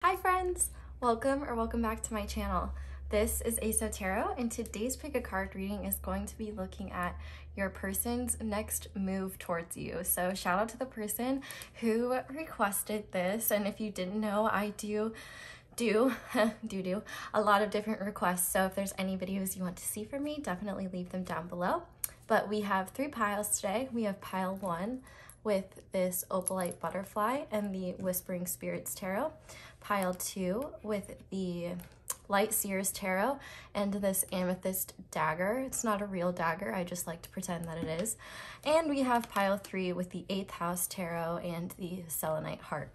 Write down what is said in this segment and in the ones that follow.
Hi friends! Welcome back to my channel. This is ASO Tarot, and today's pick a card reading is going to be looking at your person's next move towards you. So shout out to the person who requested this, and if you didn't know, I do a lot of different requests, so if there's any videos you want to see from me, definitely leave them down below. But we have 3 piles today. We have pile 1 with this opalite butterfly and the Whispering Spirits Tarot, pile 2 with the Lightseer's Tarot and this amethyst dagger. It's not a real dagger, I just like to pretend that it is. And we have pile 3 with the 8th House Tarot and the Selenite Heart.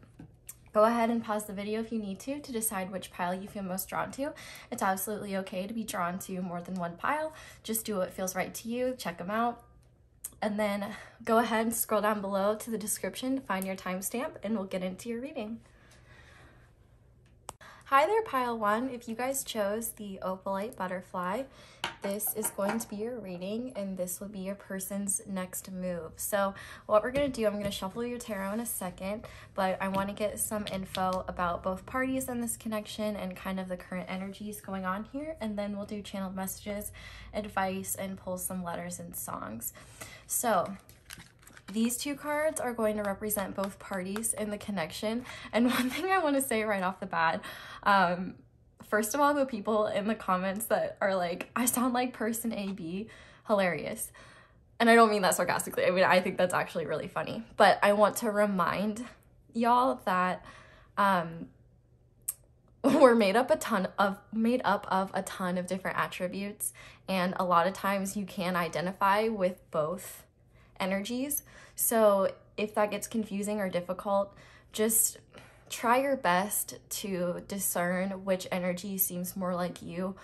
Go ahead and pause the video if you need to decide which pile you feel most drawn to. It's absolutely okay to be drawn to more than one pile. Just do what feels right to you, check them out. And then go ahead and scroll down below to the description to find your timestamp, and we'll get into your reading. Hi there, pile 1. If you guys chose the opalite butterfly, this is going to be your reading, and this will be your person's next move. So what we're going to do, I'm going to shuffle your tarot in a second, but I want to get some info about both parties in this connection and kind of the current energies going on here, and then we'll do channeled messages, advice, and pull some letters and songs. So these 2 cards are going to represent both parties in the connection. And one thing I want to say right off the bat, first of all, the people in the comments that are like, I sound like person AB, hilarious. And I don't mean that sarcastically. I mean, I think that's actually really funny. But I want to remind y'all that we're made up of a ton of different attributes, and a lot of times you can identify with both energies. So if that gets confusing or difficult, just try your best to discern which energy seems more like you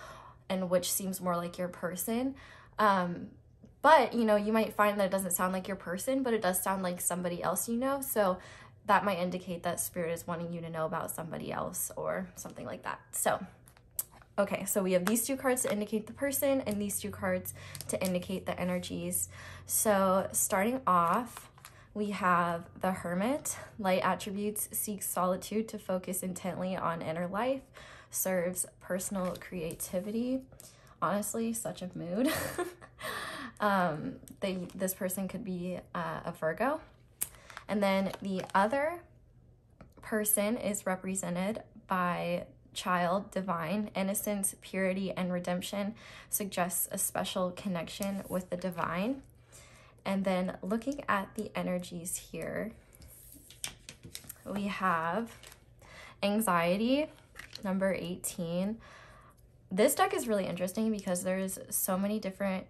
and which seems more like your person. But you know, you might find that it doesn't sound like your person, but it does sound like somebody else you know. So that might indicate that spirit is wanting you to know about somebody else or something like that. So okay, so we have these 2 cards to indicate the person and these 2 cards to indicate the energies. So starting off, we have the Hermit. Light attributes: seeks solitude to focus intently on inner life, serves personal creativity. Honestly, such a mood. This person could be a Virgo. And then the other person is represented by Child, divine. Innocence, purity, and redemption suggests a special connection with the divine. And then looking at the energies here, we have anxiety, number 18. This deck is really interesting because there's so many different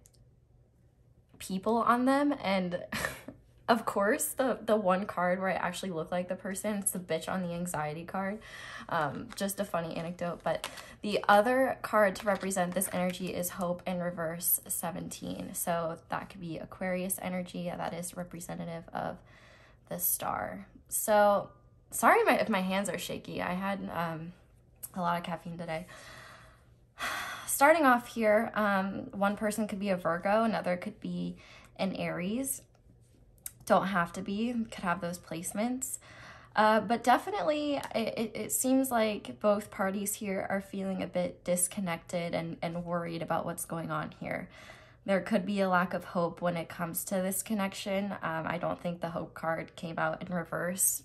people on them, and of course, the one card where I actually look like the person, it's the bitch on the anxiety card. Just a funny anecdote. But the other card to represent this energy is Hope in reverse, 17. So that could be Aquarius energy. That is representative of the star. So sorry if my hands are shaky. I had a lot of caffeine today. Starting off here, one person could be a Virgo, another could be an Aries. Don't have to be, could have those placements. But definitely it seems like both parties here are feeling a bit disconnected and worried about what's going on here. There could be a lack of hope when it comes to this connection. I don't think the hope card came out in reverse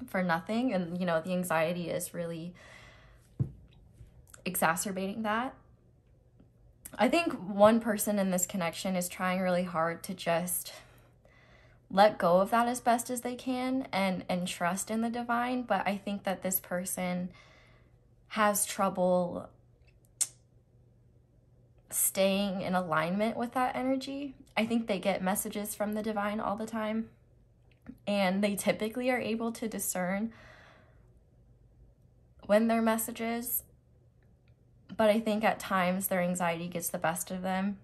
for nothing. And, you know, the anxiety is really exacerbating that. I think one person in this connection is trying really hard to just let go of that as best as they can and trust in the divine. But I think that this person has trouble staying in alignment with that energy. I think they get messages from the divine all the time, and they typically are able to discern when they're messages. But I think at times their anxiety gets the best of them,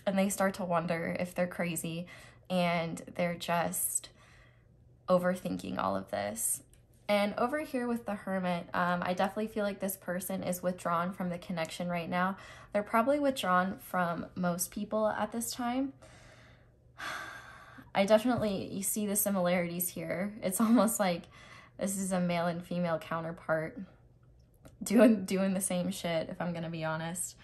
and they start to wonder if they're crazy and they're just overthinking all of this. And over here with the Hermit, I definitely feel like this person is withdrawn from the connection right now. They're probably withdrawn from most people at this time. I definitely, you see the similarities here. It's almost like This is a male and female counterpart doing the same shit, if I'm gonna be honest.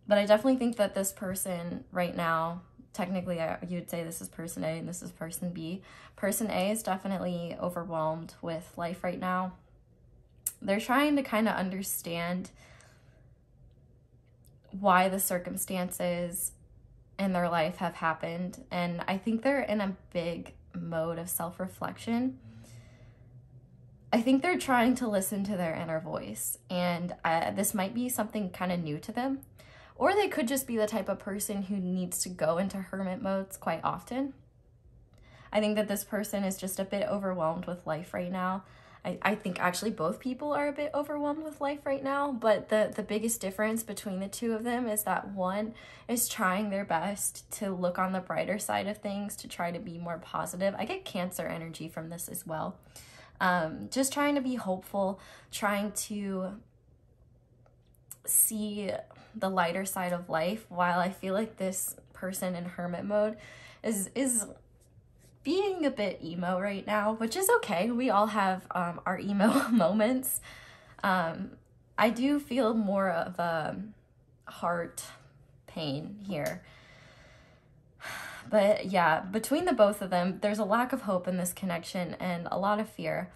But I definitely think that this person right now, technically you would say this is person A and this is person B. Person A is definitely overwhelmed with life right now. They're trying to kind of understand why the circumstances in their life have happened. And I think they're in a big mode of self-reflection. I think they're trying to listen to their inner voice. And this might be something kind of new to them. Or they could just be the type of person who needs to go into hermit modes quite often. I think that this person is just a bit overwhelmed with life right now. I think actually both people are a bit overwhelmed with life right now, but the biggest difference between the two of them is that one is trying their best to look on the brighter side of things, to try to be more positive. I get Cancer energy from this as well. Just trying to be hopeful, trying to see the lighter side of life, while I feel like this person in hermit mode is being a bit emo right now, which is okay. We all have our emo moments. I do feel more of a heart pain here. But yeah, between the both of them, there's a lack of hope in this connection and a lot of fear,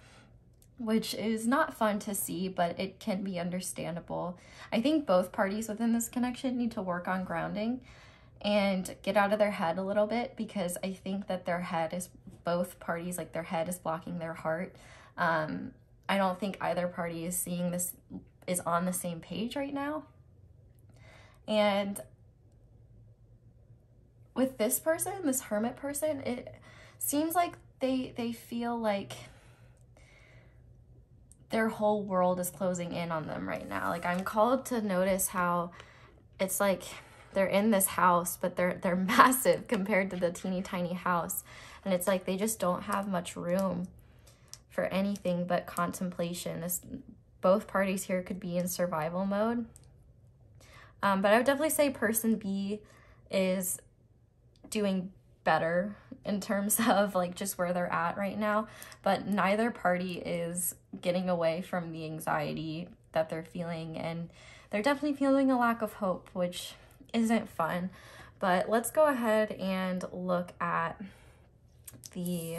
which is not fun to see, but it can be understandable. I think both parties within this connection need to work on grounding and get out of their head a little bit, because I think that their head is, both parties, like their head is blocking their heart. I don't think either party is seeing this, is on the same page right now. And with this person, this hermit person, it seems like they feel like their whole world is closing in on them right now. Like, I'm called to notice how it's like they're in this house, but they're massive compared to the teeny tiny house. And it's like they just don't have much room for anything but contemplation. Both parties here could be in survival mode. But I would definitely say person B is doing better in terms of like just where they're at right now, but neither party is getting away from the anxiety that they're feeling, and they're definitely feeling a lack of hope, which isn't fun. But let's go ahead and look at the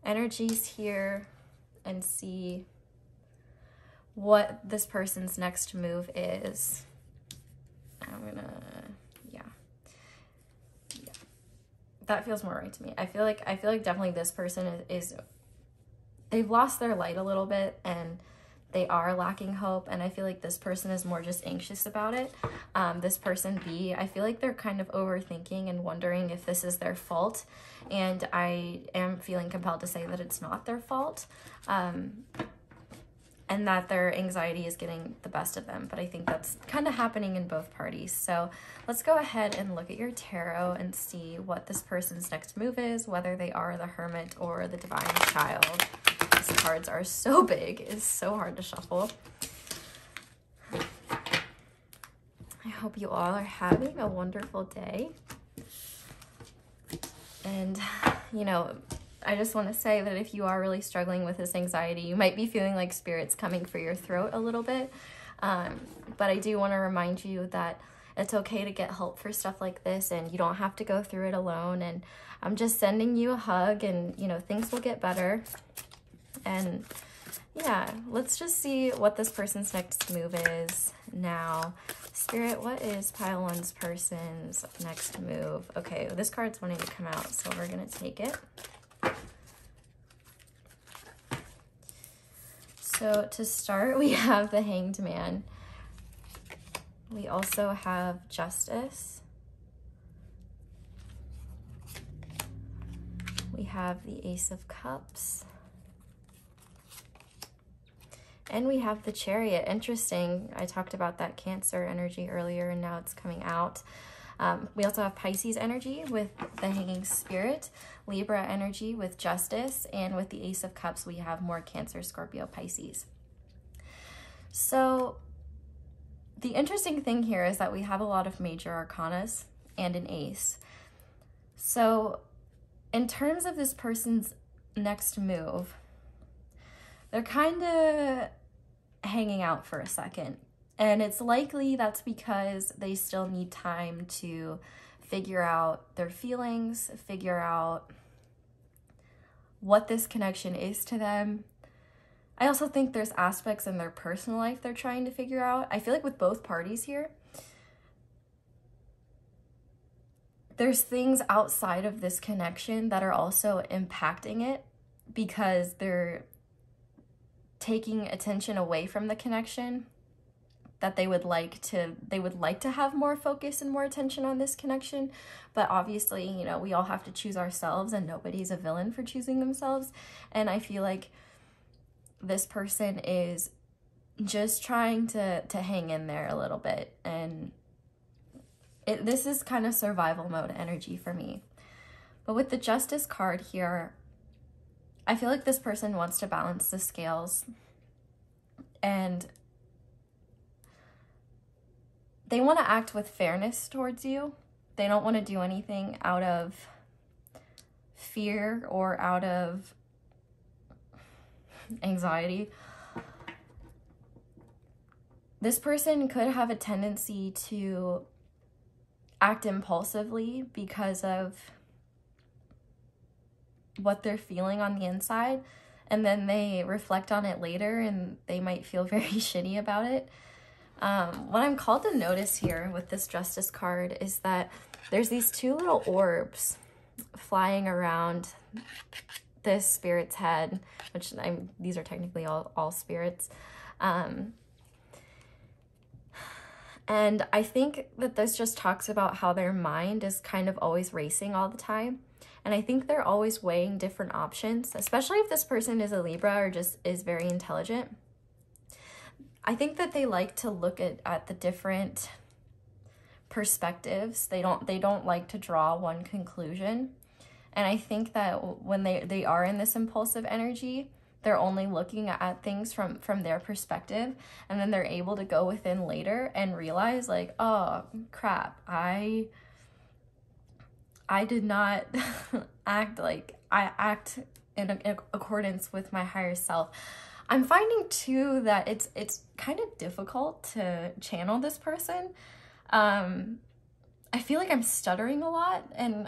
energies here and see what this person's next move is. I'm gonna, yeah, that feels more right to me. I feel like definitely this person is they've lost their light a little bit and they are lacking hope, and I feel like this person is more just anxious about it. This person B, I feel like they're kind of overthinking and wondering if this is their fault, and I am feeling compelled to say that it's not their fault, and that their anxiety is getting the best of them, but I think that's kind of happening in both parties. So let's go ahead and look at your tarot and see what this person's next move is, whether they are the Hermit or the Divine Child. These cards are so big, it's so hard to shuffle. I hope you all are having a wonderful day. And, you know, I just want to say that if you are really struggling with this anxiety, you might be feeling like spirit's coming for your throat a little bit. But I do want to remind you that it's okay to get help for stuff like this, and you don't have to go through it alone. And I'm just sending you a hug, and, you know, things will get better. And yeah, let's just see what this person's next move is now. Spirit, what is pile one's person's next move? Okay, this card's wanting to come out, so we're going to take it. So to start, we have the Hanged Man. We also have Justice. We have the Ace of Cups. And we have the Chariot. Interesting. I talked about that Cancer energy earlier, and now it's coming out. We also have Pisces energy with the Hanging Spirit, Libra energy with Justice, and with the Ace of Cups, we have more Cancer, Scorpio, Pisces. So the interesting thing here is that we have a lot of major arcanas and an ace. So in terms of this person's next move, they're kind of hanging out for a second. And it's likely that's because they still need time to figure out their feelings, figure out what this connection is to them. I also think there's aspects in their personal life they're trying to figure out. I feel like with both parties here, there's things outside of this connection that are also impacting it because they're taking attention away from the connection that they would like to have more focus and more attention on this connection. But obviously, you know, we all have to choose ourselves and nobody's a villain for choosing themselves. And I feel like this person is just trying to hang in there a little bit. And this is kind of survival mode energy for me. But with the Justice card here, I feel like this person wants to balance the scales, and they want to act with fairness towards you. They don't want to do anything out of fear or out of anxiety. This person could have a tendency to act impulsively because of what they're feeling on the inside, and then they reflect on it later and they might feel very shitty about it. What I'm called to notice here with this Justice card is that there's these two little orbs flying around this spirit's head, which these are technically all spirits. And I think that this just talks about how their mind is kind of always racing all the time. And I think they're always weighing different options, especially if this person is a Libra or just is very intelligent. I think that they like to look at the different perspectives. They don't like to draw one conclusion. And I think that when they are in this impulsive energy, they're only looking at things from their perspective, and then they're able to go within later and realize like, oh crap, I did not act in accordance with my higher self. I'm finding too that it's kind of difficult to channel this person. I feel like I'm stuttering a lot and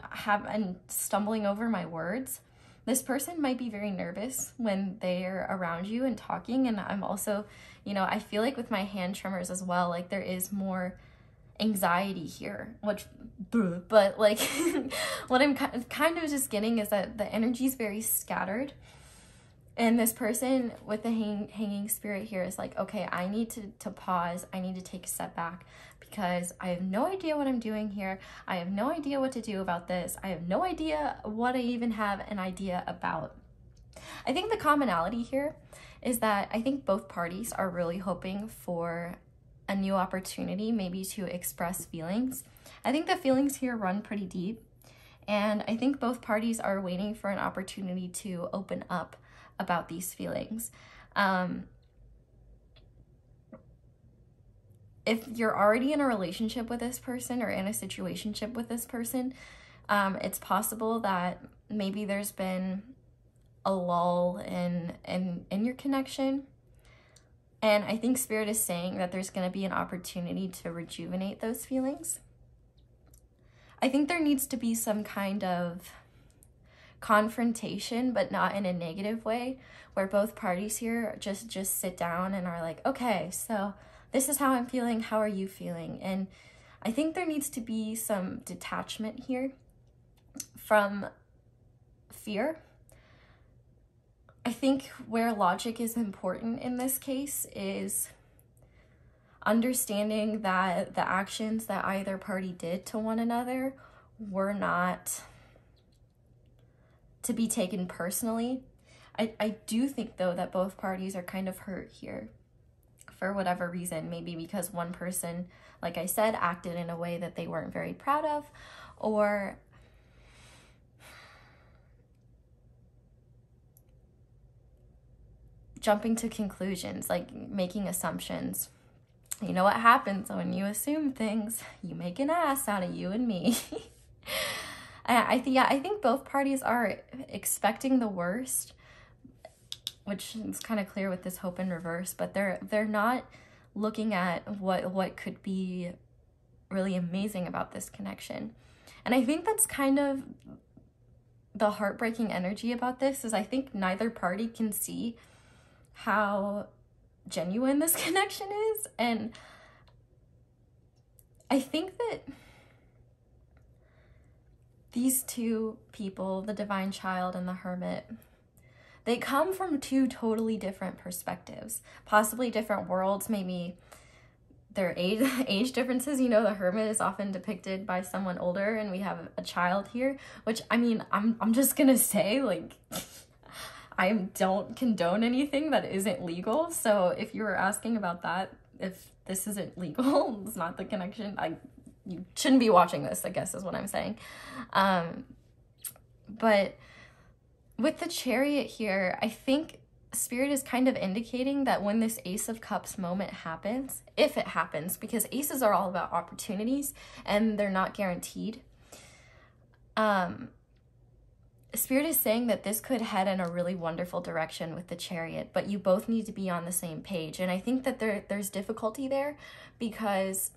stumbling over my words. This person might be very nervous when they're around you and talking, and I'm also, you know, I feel like with my hand tremors as well, like there is more anxiety here, but like what I'm kind of just getting is that the energy is very scattered. And this person with the hanging spirit here is like, okay, I need to pause. I need to take a step back because I have no idea what I'm doing here. I have no idea what to do about this. I have no idea what I even have an idea about. I think the commonality here is that I think both parties are really hoping for a new opportunity, maybe to express feelings. I think the feelings here run pretty deep. And I think both parties are waiting for an opportunity to open up about these feelings. If you're already in a relationship with this person or in a situationship with this person, it's possible that maybe there's been a lull in your connection. And I think Spirit is saying that there's going to be an opportunity to rejuvenate those feelings. I think there needs to be some kind of confrontation, but not in a negative way, where both parties here just sit down and are like, okay, so this is how I'm feeling, how are you feeling? And I think there needs to be some detachment here from fear. I think where logic is important in this case is understanding that the actions that either party did to one another were not to be taken personally. I do think though that both parties are kind of hurt here for whatever reason, maybe because one person, like I said, acted in a way that they weren't very proud of, or jumping to conclusions, like making assumptions. You know what happens when you assume things? You make an ass out of you and me. I think both parties are expecting the worst, which is kind of clear with this hope in reverse, but they're not looking at what could be really amazing about this connection. And I think that's kind of the heartbreaking energy about this, is I think neither party can see how genuine this connection is. And I think that these two people, the divine child and the hermit, they come from two totally different perspectives, possibly different worlds, maybe their age differences. You know, the hermit is often depicted by someone older, and we have a child here, which, I mean, I'm just gonna say, like, I don't condone anything that isn't legal. So if you were asking about that, if this isn't legal, it's not the connection, you shouldn't be watching this, I guess is what I'm saying. But with the Chariot here, I think Spirit is kind of indicating that when this Ace of Cups moment happens, if it happens, because aces are all about opportunities and they're not guaranteed, Spirit is saying that this could head in a really wonderful direction with the Chariot, but you both need to be on the same page. And I think that there's difficulty there, because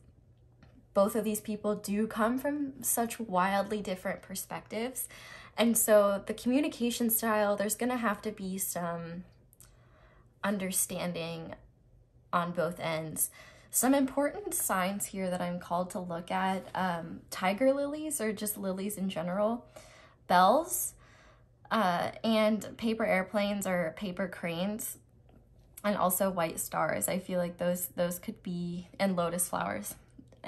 both of these people do come from such wildly different perspectives. And so the communication style, there's going to have to be some understanding on both ends. Some important signs here that I'm called to look at, tiger lilies, or just lilies in general, bells, and paper airplanes or paper cranes, and also white stars. I feel like those could be, and lotus flowers.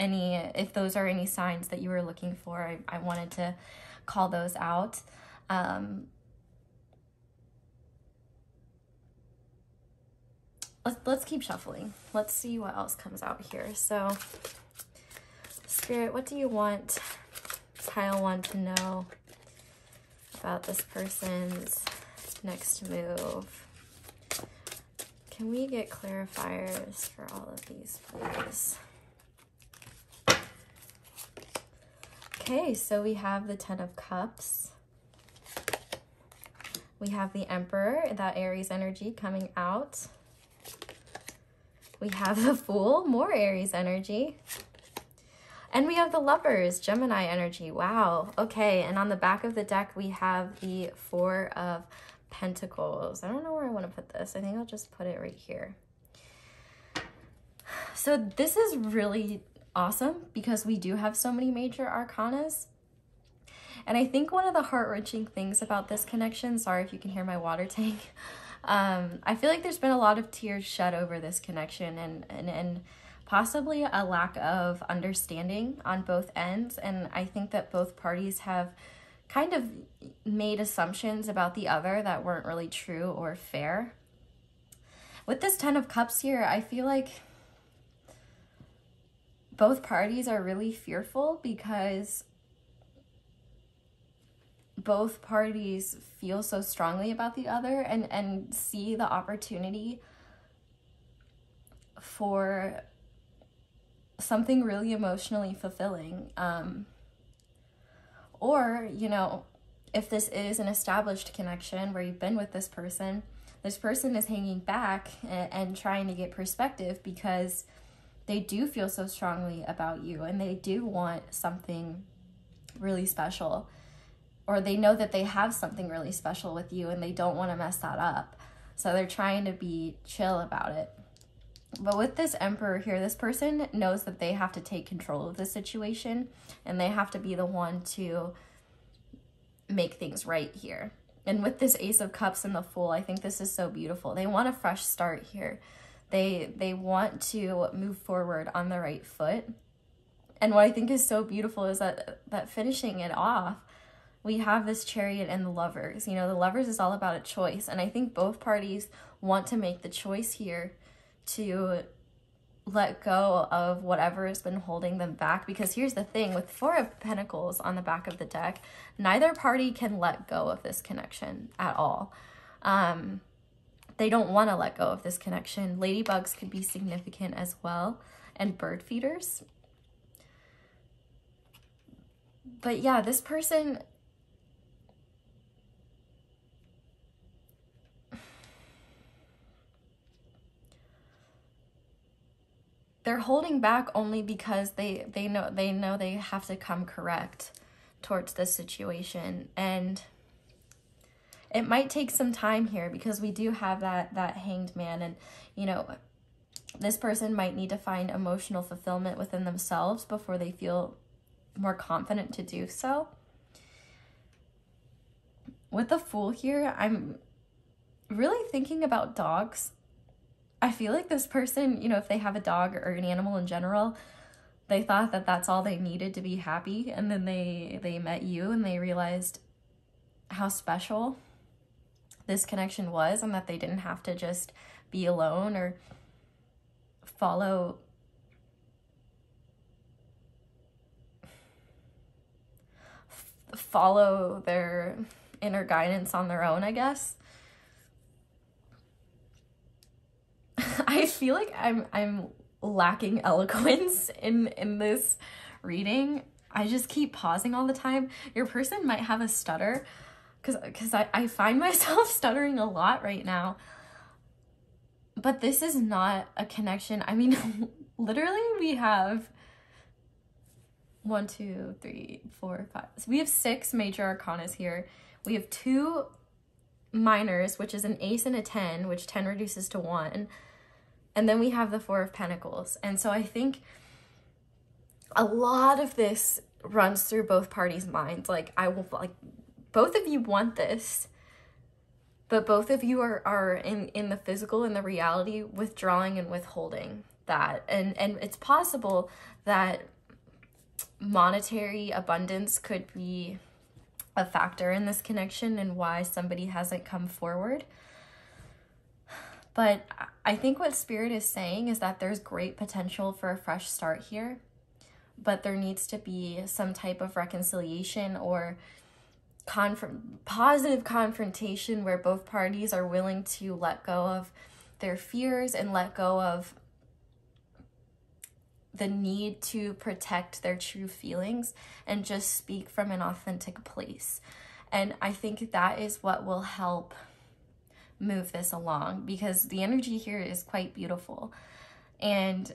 If those are any signs that you were looking for, I wanted to call those out. Let's keep shuffling. Let's see what else comes out here. So, Spirit, what do you want pile one to know about this person's next move? Can we get clarifiers for all of these, please? Okay, so we have the Ten of Cups. We have the Emperor, that Aries energy coming out. We have the Fool, more Aries energy. And we have the Lovers, Gemini energy. Wow. Okay, and on the back of the deck, we have the Four of Pentacles. I don't know where I want to put this. I think I'll just put it right here. So this is really awesome because we do have so many major arcanas. And I think one of the heart-wrenching things about this connection, sorry if you can hear my water tank, I feel like there's been a lot of tears shed over this connection and possibly a lack of understanding on both ends. And I think that both parties have kind of made assumptions about the other that weren't really true or fair. With this Ten of Cups here, I feel like both parties are really fearful because both parties feel so strongly about the other and see the opportunity for something really emotionally fulfilling. Or, you know, if this is an established connection where you've been with this person is hanging back and trying to get perspective because they do feel so strongly about you and they do want something really special, or they know that they have something really special with you and they don't want to mess that up. So they're trying to be chill about it. But with this Emperor here, this person knows that they have to take control of the situation and they have to be the one to make things right here. And with this Ace of Cups and the Fool, I think this is so beautiful. They want a fresh start here. They want to move forward on the right foot. And what I think is so beautiful is that finishing it off, we have this Chariot and the Lovers. You know, the Lovers is all about a choice. And I think both parties want to make the choice here to let go of whatever has been holding them back. Because here's the thing, with Four of Pentacles on the back of the deck, neither party can let go of this connection at all. They don't want to let go of this connection. Ladybugs could be significant as well, and bird feeders. But yeah, this person, they're holding back only because they know they have to come correct towards this situation. And it might take some time here because we do have that Hanged Man, and you know, this person might need to find emotional fulfillment within themselves before they feel more confident to do so. With the Fool here, I'm really thinking about dogs. I feel like this person, you know, if they have a dog or an animal in general, they thought that that's all they needed to be happy, and then they met you and they realized how special this connection was, and that they didn't have to just be alone or follow their inner guidance on their own, I guess. I feel like I'm lacking eloquence in this reading. I just keep pausing all the time. Your person might have a stutter, because I find myself stuttering a lot right now. But this is not a connection. I mean, literally we have 1, 2, 3, 4, 5. So we have 6 major arcanas here. We have 2 minors, which is an ace and a 10, which 10 reduces to 1. And then we have the 4 of Pentacles. And so I think a lot of this runs through both parties' minds. Like, both of you want this, but both of you are in the physical, in the reality, withdrawing and withholding that. And it's possible that monetary abundance could be a factor in this connection and why somebody hasn't come forward. But I think what Spirit is saying is that there's great potential for a fresh start here, but there needs to be some type of reconciliation or positive confrontation where both parties are willing to let go of their fears and let go of the need to protect their true feelings and just speak from an authentic place. And I think that is what will help move this along, because the energy here is quite beautiful. And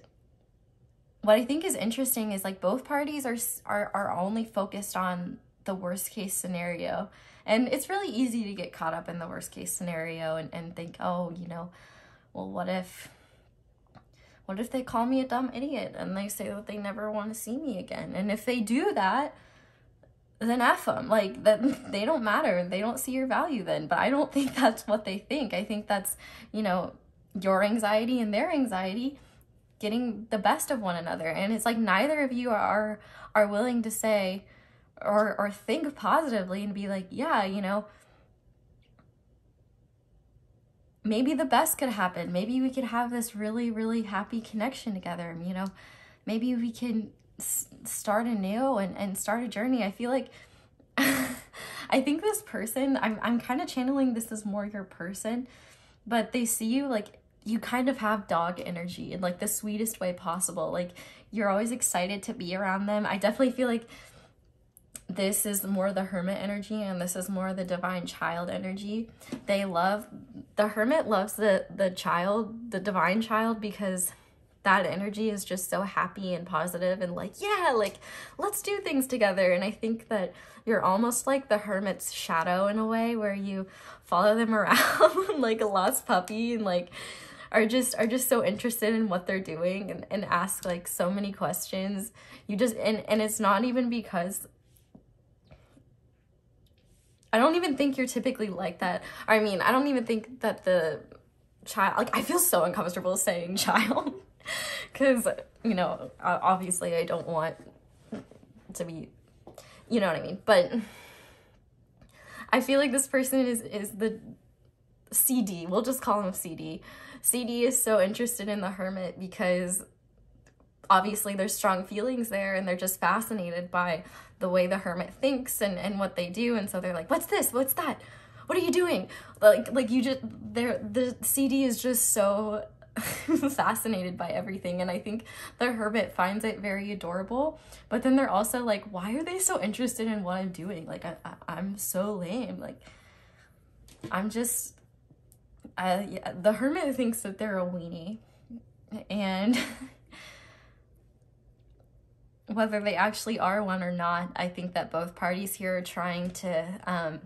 what I think is interesting is, like, both parties are only focused on the worst case scenario. And it's really easy to get caught up in the worst case scenario and think, oh, you know, well, what if they call me a dumb idiot and they say that they never want to see me again? And if they do that, then F them. Like, that, they don't matter. They don't see your value then. But I don't think that's what they think. I think that's, you know, your anxiety and their anxiety getting the best of one another. And it's like neither of you are willing to say or think positively and be like, yeah, you know, maybe the best could happen. Maybe we could have this really, really happy connection together. You know, maybe we can start anew and start a journey. I feel like, I think this person, I'm kind of channeling this as more your person, but they see you like you kind of have dog energy in like the sweetest way possible. Like, you're always excited to be around them. I definitely feel like this is more the Hermit energy and this is more the Divine Child energy. The Hermit loves the child, the Divine Child, because that energy is just so happy and positive and like, yeah, like, let's do things together. And I think that you're almost like the Hermit's shadow in a way, where you follow them around like a lost puppy and like are just so interested in what they're doing and ask like so many questions. You just, and it's not even because, I don't even think you're typically like that. I mean, I don't even think that the child, like, I feel so uncomfortable saying child because, you know, obviously I don't want to be, you know what I mean? But I feel like this person is the CD. We'll just call him CD. CD is so interested in the Hermit because obviously there's strong feelings there and they're just fascinated by the way the Hermit thinks and what they do. And so they're like, what's this? What's that? What are you doing? Like you just, the CD is just so fascinated by everything, and I think the Hermit finds it very adorable, but then they're also like, why are they so interested in what I'm doing? Like, I'm so lame. Like, I'm just, yeah, the Hermit thinks that they're a weenie, and whether they actually are one or not, I think that both parties here are trying to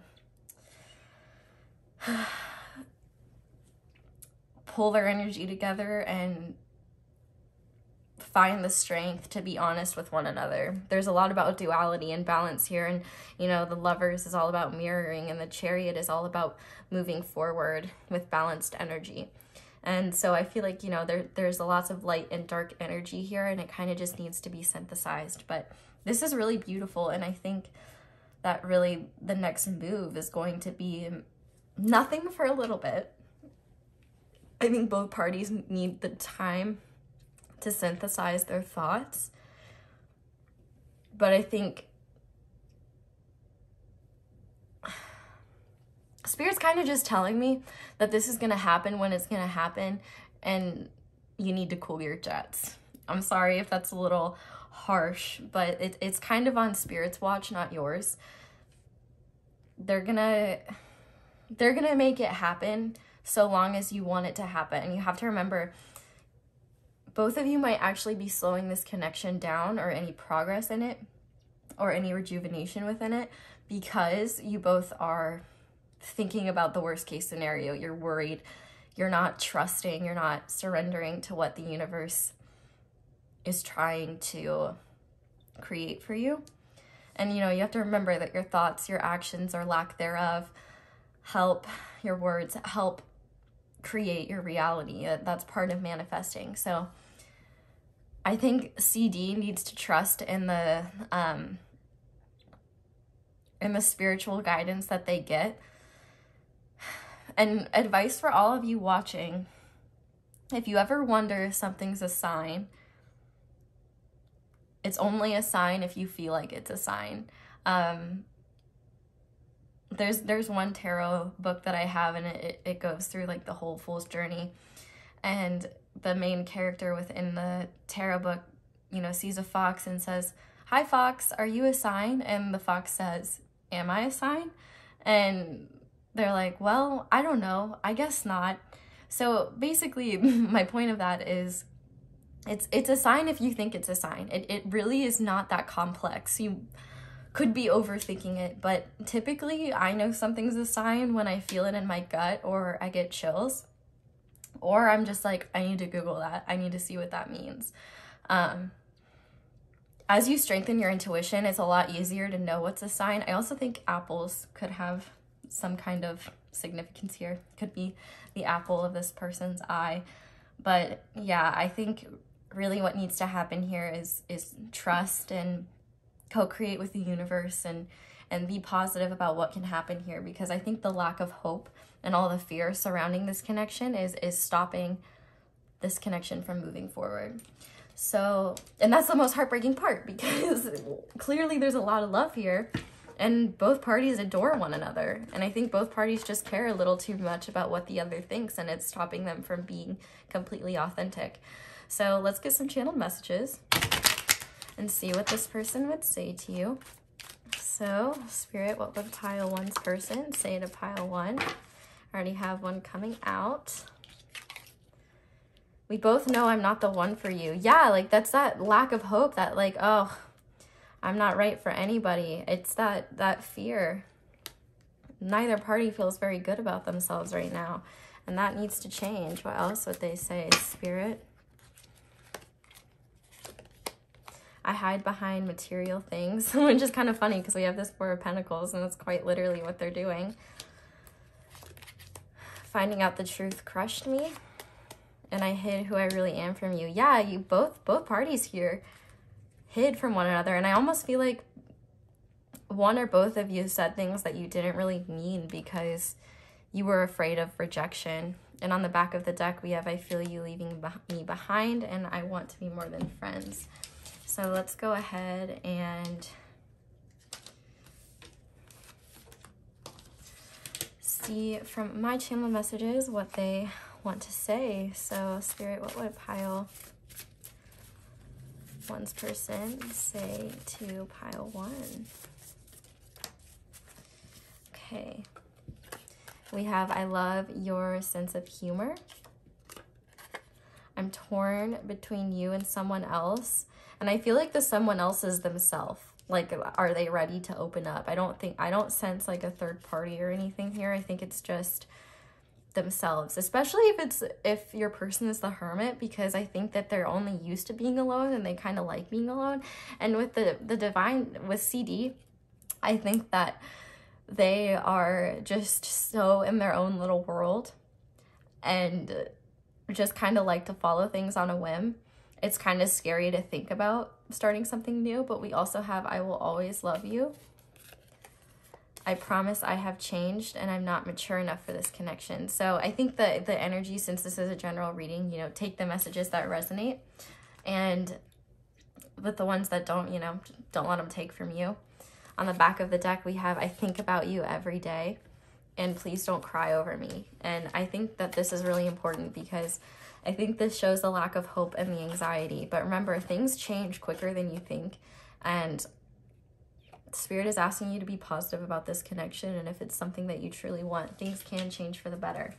pull their energy together and find the strength to be honest with one another. There's a lot about duality and balance here, and you know, the Lovers is all about mirroring, and the Chariot is all about moving forward with balanced energy. And so I feel like, you know, there's lots of light and dark energy here, and it kind of just needs to be synthesized. But this is really beautiful, and I think that really the next move is going to be nothing for a little bit. I think both parties need the time to synthesize their thoughts. But I think Spirit's kind of just telling me that this is going to happen when it's going to happen, and you need to cool your jets. I'm sorry if that's a little harsh, but it's kind of on Spirit's watch, not yours. They're gonna make it happen so long as you want it to happen. And you have to remember, both of you might actually be slowing this connection down, or any progress in it, or any rejuvenation within it, because you both are thinking about the worst case scenario. You're worried, you're not trusting, you're not surrendering to what the universe is trying to create for you. And you know, you have to remember that your thoughts, your actions, or lack thereof, your words help create your reality. That's part of manifesting. So I think CD needs to trust in the spiritual guidance that they get. And advice for all of you watching, if you ever wonder if something's a sign, it's only a sign if you feel like it's a sign. There's one tarot book that I have, and it goes through like the whole Fool's journey, and the main character within the tarot book, you know, sees a fox and says, "Hi fox, are you a sign?" And the fox says, "Am I a sign?" And they're like, "Well, I don't know, I guess not." So basically my point of that is, it's a sign if you think it's a sign. It really is not that complex. You could be overthinking it, but typically I know something's a sign when I feel it in my gut, or I get chills, or I'm just like, I need to Google that. I need to see what that means. As you strengthen your intuition, it's a lot easier to know what's a sign. I also think apples could have some kind of significance here. Could be the apple of this person's eye. But yeah, I think really what needs to happen here is trust and co-create with the universe, and be positive about what can happen here, because I think the lack of hope and all the fear surrounding this connection is stopping this connection from moving forward. So, and that's the most heartbreaking part, because clearly there's a lot of love here, and both parties adore one another. And I think both parties just care a little too much about what the other thinks, and it's stopping them from being completely authentic. So let's get some channeled messages and see what this person would say to you. So, Spirit, what would pile one's person say to pile one? I already have one coming out. We both know I'm not the one for you. Yeah, like that's that lack of hope, that like, oh, I'm not right for anybody. It's that fear. Neither party feels very good about themselves right now, and that needs to change. What else would they say, Spirit? I hide behind material things, which is kind of funny because we have this Four of Pentacles, and that's quite literally what they're doing. Finding out the truth crushed me, and I hid who I really am from you. Yeah, you both parties here hid from one another, and I almost feel like one or both of you said things that you didn't really mean because you were afraid of rejection. And on the back of the deck, we have, I feel you leaving me behind, and I want to be more than friends. So let's go ahead and see from my channel messages what they want to say. So Spirit, what would pile one's person say to pile one? Okay. We have, I love your sense of humor. I'm torn between you and someone else. And I feel like the someone else is themselves. Like, are they ready to open up? I don't sense like a third party or anything here. I think it's just themselves, especially if your person is the Hermit, because I think that they're only used to being alone and they kind of like being alone. And with the Divine, with CD, I think that they are just so in their own little world and just kind of like to follow things on a whim. It's kind of scary to think about starting something new, but we also have, I will always love you. I promise I have changed and I'm not mature enough for this connection. So I think that the energy, since this is a general reading, you know, take the messages that resonate, and with the ones that don't, you know, don't let them take from you. On the back of the deck, we have, I think about you every day and please don't cry over me. And I think that this is really important because I think this shows the lack of hope and the anxiety. But remember, things change quicker than you think. And Spirit is asking you to be positive about this connection. And if it's something that you truly want, things can change for the better.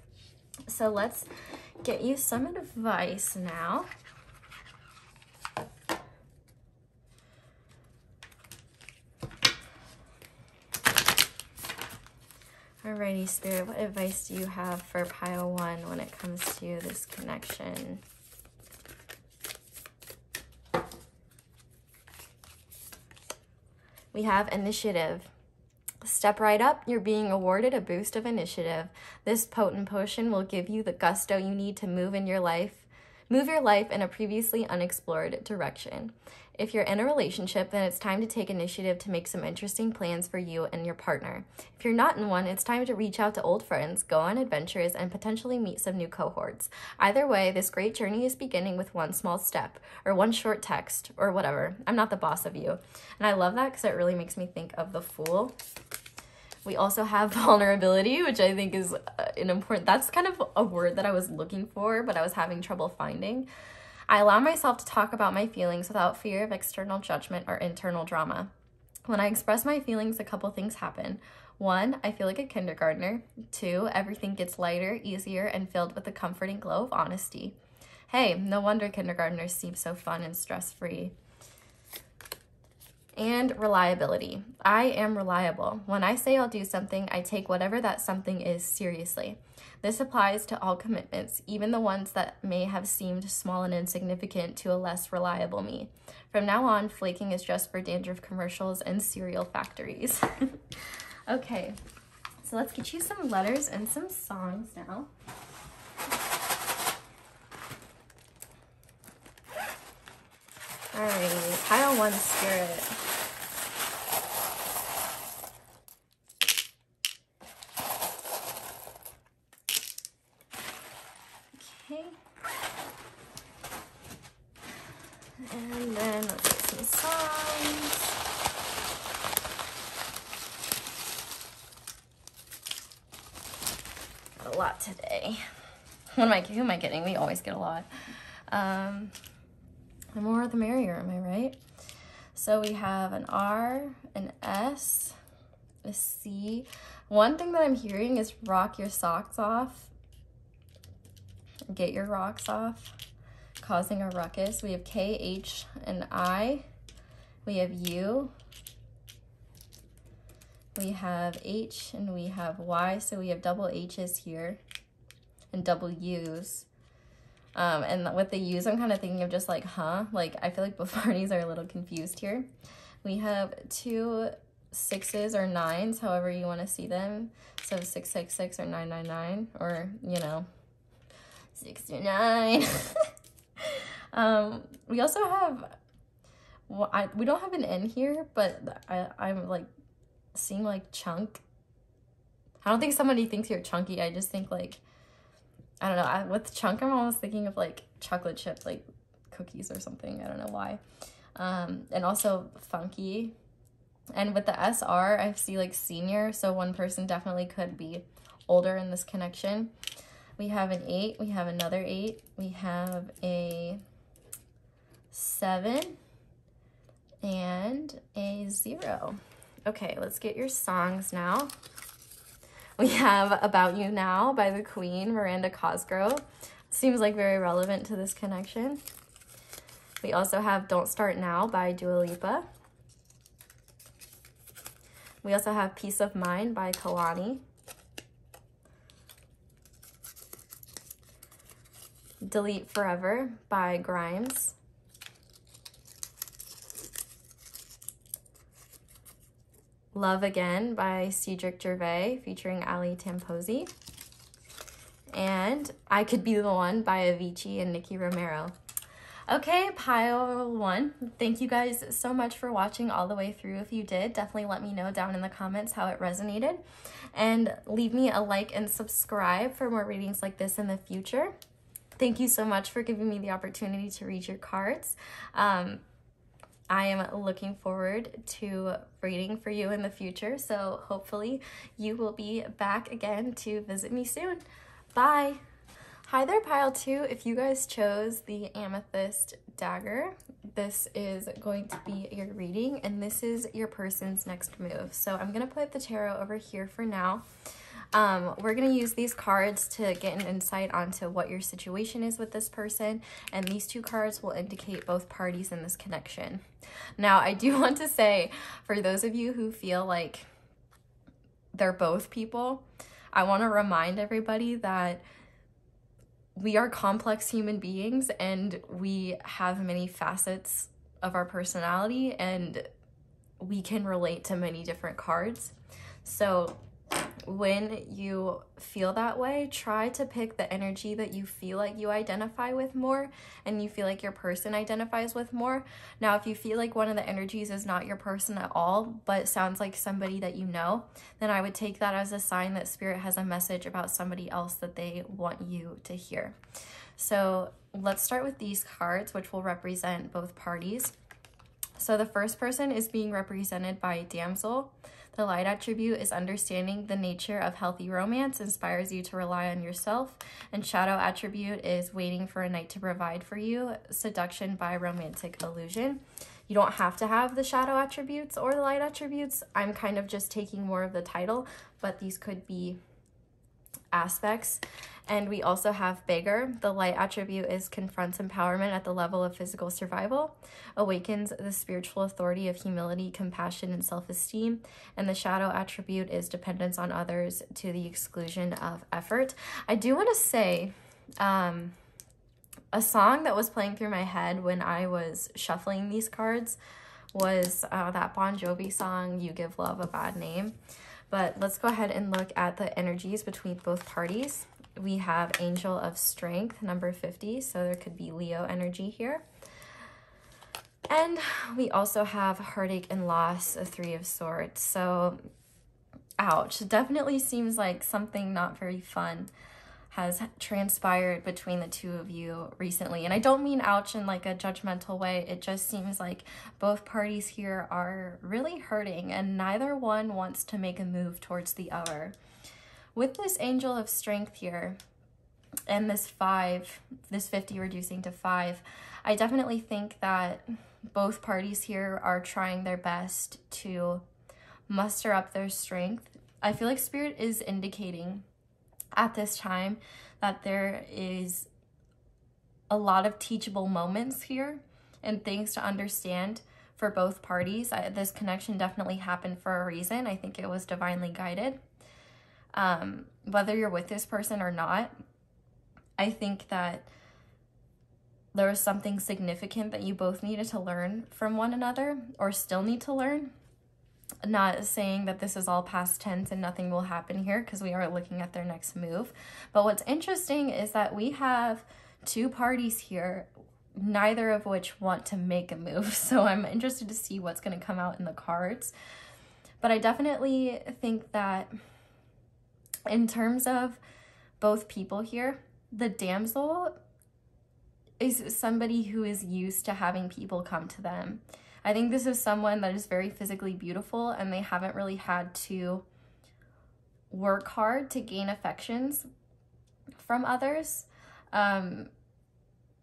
So let's get you some advice now. Alrighty, Spirit, what advice do you have for pile one when it comes to this connection? We have initiative. Step right up. You're being awarded a boost of initiative. This potent potion will give you the gusto you need to move your life in a previously unexplored direction. If you're in a relationship, then it's time to take initiative to make some interesting plans for you and your partner. If you're not in one, it's time to reach out to old friends, go on adventures, and potentially meet some new cohorts. Either way, this great journey is beginning with one small step, or one short text, or whatever. I'm not the boss of you. And I love that because it really makes me think of the Fool. We also have vulnerability, which I think is an important, that's kind of a word that I was looking for, but I was having trouble finding. I allow myself to talk about my feelings without fear of external judgment or internal drama. When I express my feelings, a couple things happen. 1, I feel like a kindergartner. 2, everything gets lighter, easier, and filled with the comforting glow of honesty. Hey, no wonder kindergartners seem so fun and stress-free. And reliability. I am reliable. When I say I'll do something, I take whatever that something is seriously. This applies to all commitments, even the ones that may have seemed small and insignificant to a less reliable me. From now on, flaking is just for dandruff commercials and cereal factories. Okay, so let's get you some letters and some songs now. Alrighty, pile one, Spirit. Okay. And then let's get some songs. Got a lot today. Who am I getting? We always get a lot. The more the merrier, am I right? So we have an R, an S, a C. One thing that I'm hearing is rock your socks off. Get your rocks off, causing a ruckus. We have K, H, and I. We have U. We have H, and we have Y. So we have double H's here and double U's. And with the U's, I'm kind of thinking of just like, like I feel like both parties are a little confused here. We have 2 6s or 9s, however you want to see them. So 666 or 999, or, you know, 69. We also have, well, we don't have an N here, but I'm like seeing like chunk. I don't think somebody thinks you're chunky. I just think like, I don't know, with chunk, I'm almost thinking of like chocolate chip, like cookies or something. I don't know why. And also funky. And with the SR, I see like senior. So one person definitely could be older in this connection. We have an 8, we have another 8, we have a 7, and a 0. Okay, let's get your songs now. We have About You Now by the Queen, Miranda Cosgrove. Seems like very relevant to this connection. We also have Don't Start Now by Dua Lipa. We also have Peace of Mind by Kalani. Delete Forever by Grimes. Love Again by Cedric Gervais featuring Ali Tamposi. And I Could Be the One by Avicii and Nicky Romero. Okay, pile 1. Thank you guys so much for watching all the way through. If you did, definitely let me know down in the comments how it resonated. And leave me a like and subscribe for more readings like this in the future. Thank you so much for giving me the opportunity to read your cards. I am looking forward to reading for you in the future, so hopefully you will be back again to visit me soon. Bye! Hi there, pile 2. If you guys chose the Amethyst Dagger, this is going to be your reading, and this is your person's next move. So I'm going to put the tarot over here for now. We're going to use these cards to get an insight onto what your situation is with this person, and these 2 cards will indicate both parties in this connection. Now, I do want to say, for those of you who feel like they're both people, I want to remind everybody that we are complex human beings and we have many facets of our personality, and we can relate to many different cards. So when you feel that way, try to pick the energy that you feel like you identify with more and you feel like your person identifies with more. Now, if you feel like one of the energies is not your person at all, but sounds like somebody that you know, then I would take that as a sign that Spirit has a message about somebody else that they want you to hear. So let's start with these cards, which will represent both parties. So the first person is being represented by Damsel. The light attribute is understanding the nature of healthy romance, inspires you to rely on yourself. And shadow attribute is waiting for a knight to provide for you, seduction by romantic illusion. You don't have to have the shadow attributes or the light attributes. I'm kind of just taking more of the title, but these could be aspects. And we also have Beggar. The light attribute is confronts empowerment at the level of physical survival, awakens the spiritual authority of humility, compassion, and self-esteem. And the shadow attribute is dependence on others to the exclusion of effort. I do want to say, a song that was playing through my head when I was shuffling these cards was that Bon Jovi song, You Give Love a Bad Name. But let's go ahead and look at the energies between both parties. We have Angel of Strength, number 50, so there could be Leo energy here. And we also have Heartache and Loss, a 3 of Swords. So, ouch. Definitely seems like something not very fun has transpired between the 2 of you recently. And I don't mean ouch in like a judgmental way. It just seems like both parties here are really hurting and neither one wants to make a move towards the other. With this Angel of Strength here and this 5, this 50 reducing to 5, I definitely think that both parties here are trying their best to muster up their strength. I feel like Spirit is indicating at this time that there is a lot of teachable moments here and things to understand for both parties. This connection definitely happened for a reason. I think it was divinely guided. Whether you're with this person or not, I think that there was something significant that you both needed to learn from one another or still need to learn. Not saying that this is all past tense and nothing will happen here because we are looking at their next move. But what's interesting is that we have 2 parties here, neither of which want to make a move. So I'm interested to see what's going to come out in the cards. But I definitely think that in terms of both people here, the damsel is somebody who is used to having people come to them. I think this is someone that is very physically beautiful and they haven't really had to work hard to gain affections from others.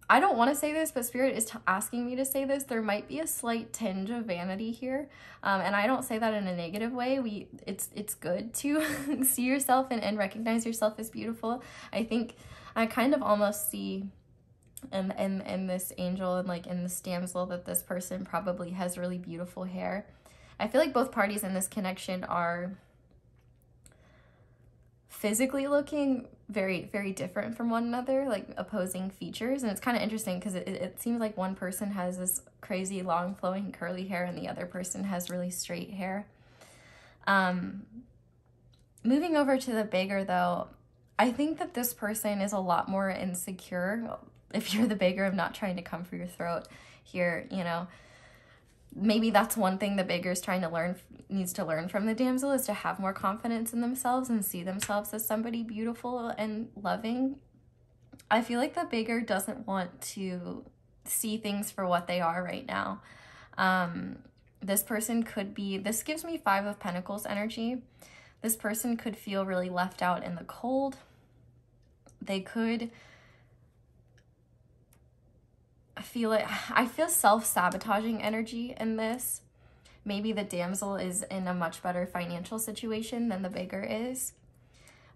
I don't want to say this, but Spirit is asking me to say this. There might be a slight tinge of vanity here. And I don't say that in a negative way. It's good to see yourself and recognize yourself as beautiful. I think I kind of almost see in this angel and like in this damsel that this person probably has really beautiful hair. I feel like both parties in this connection are physically looking very, very different from one another, like opposing features. And it's kind of interesting because it seems like one person has this crazy long flowing curly hair and the other person has really straight hair. Moving over to the bigger though, I think that this person is a lot more insecure. If you're the bigger, I'm not trying to come for your throat here, you know. Maybe that's one thing the bigger is trying to learn, needs to learn from the damsel, is to have more confidence in themselves and see themselves as somebody beautiful and loving. I feel like the bigger doesn't want to see things for what they are right now. This person could be, this gives me 5 of Pentacles energy. This person could feel really left out in the cold. They could I feel self-sabotaging energy in this. Maybe the damsel is in a much better financial situation than the bigger is.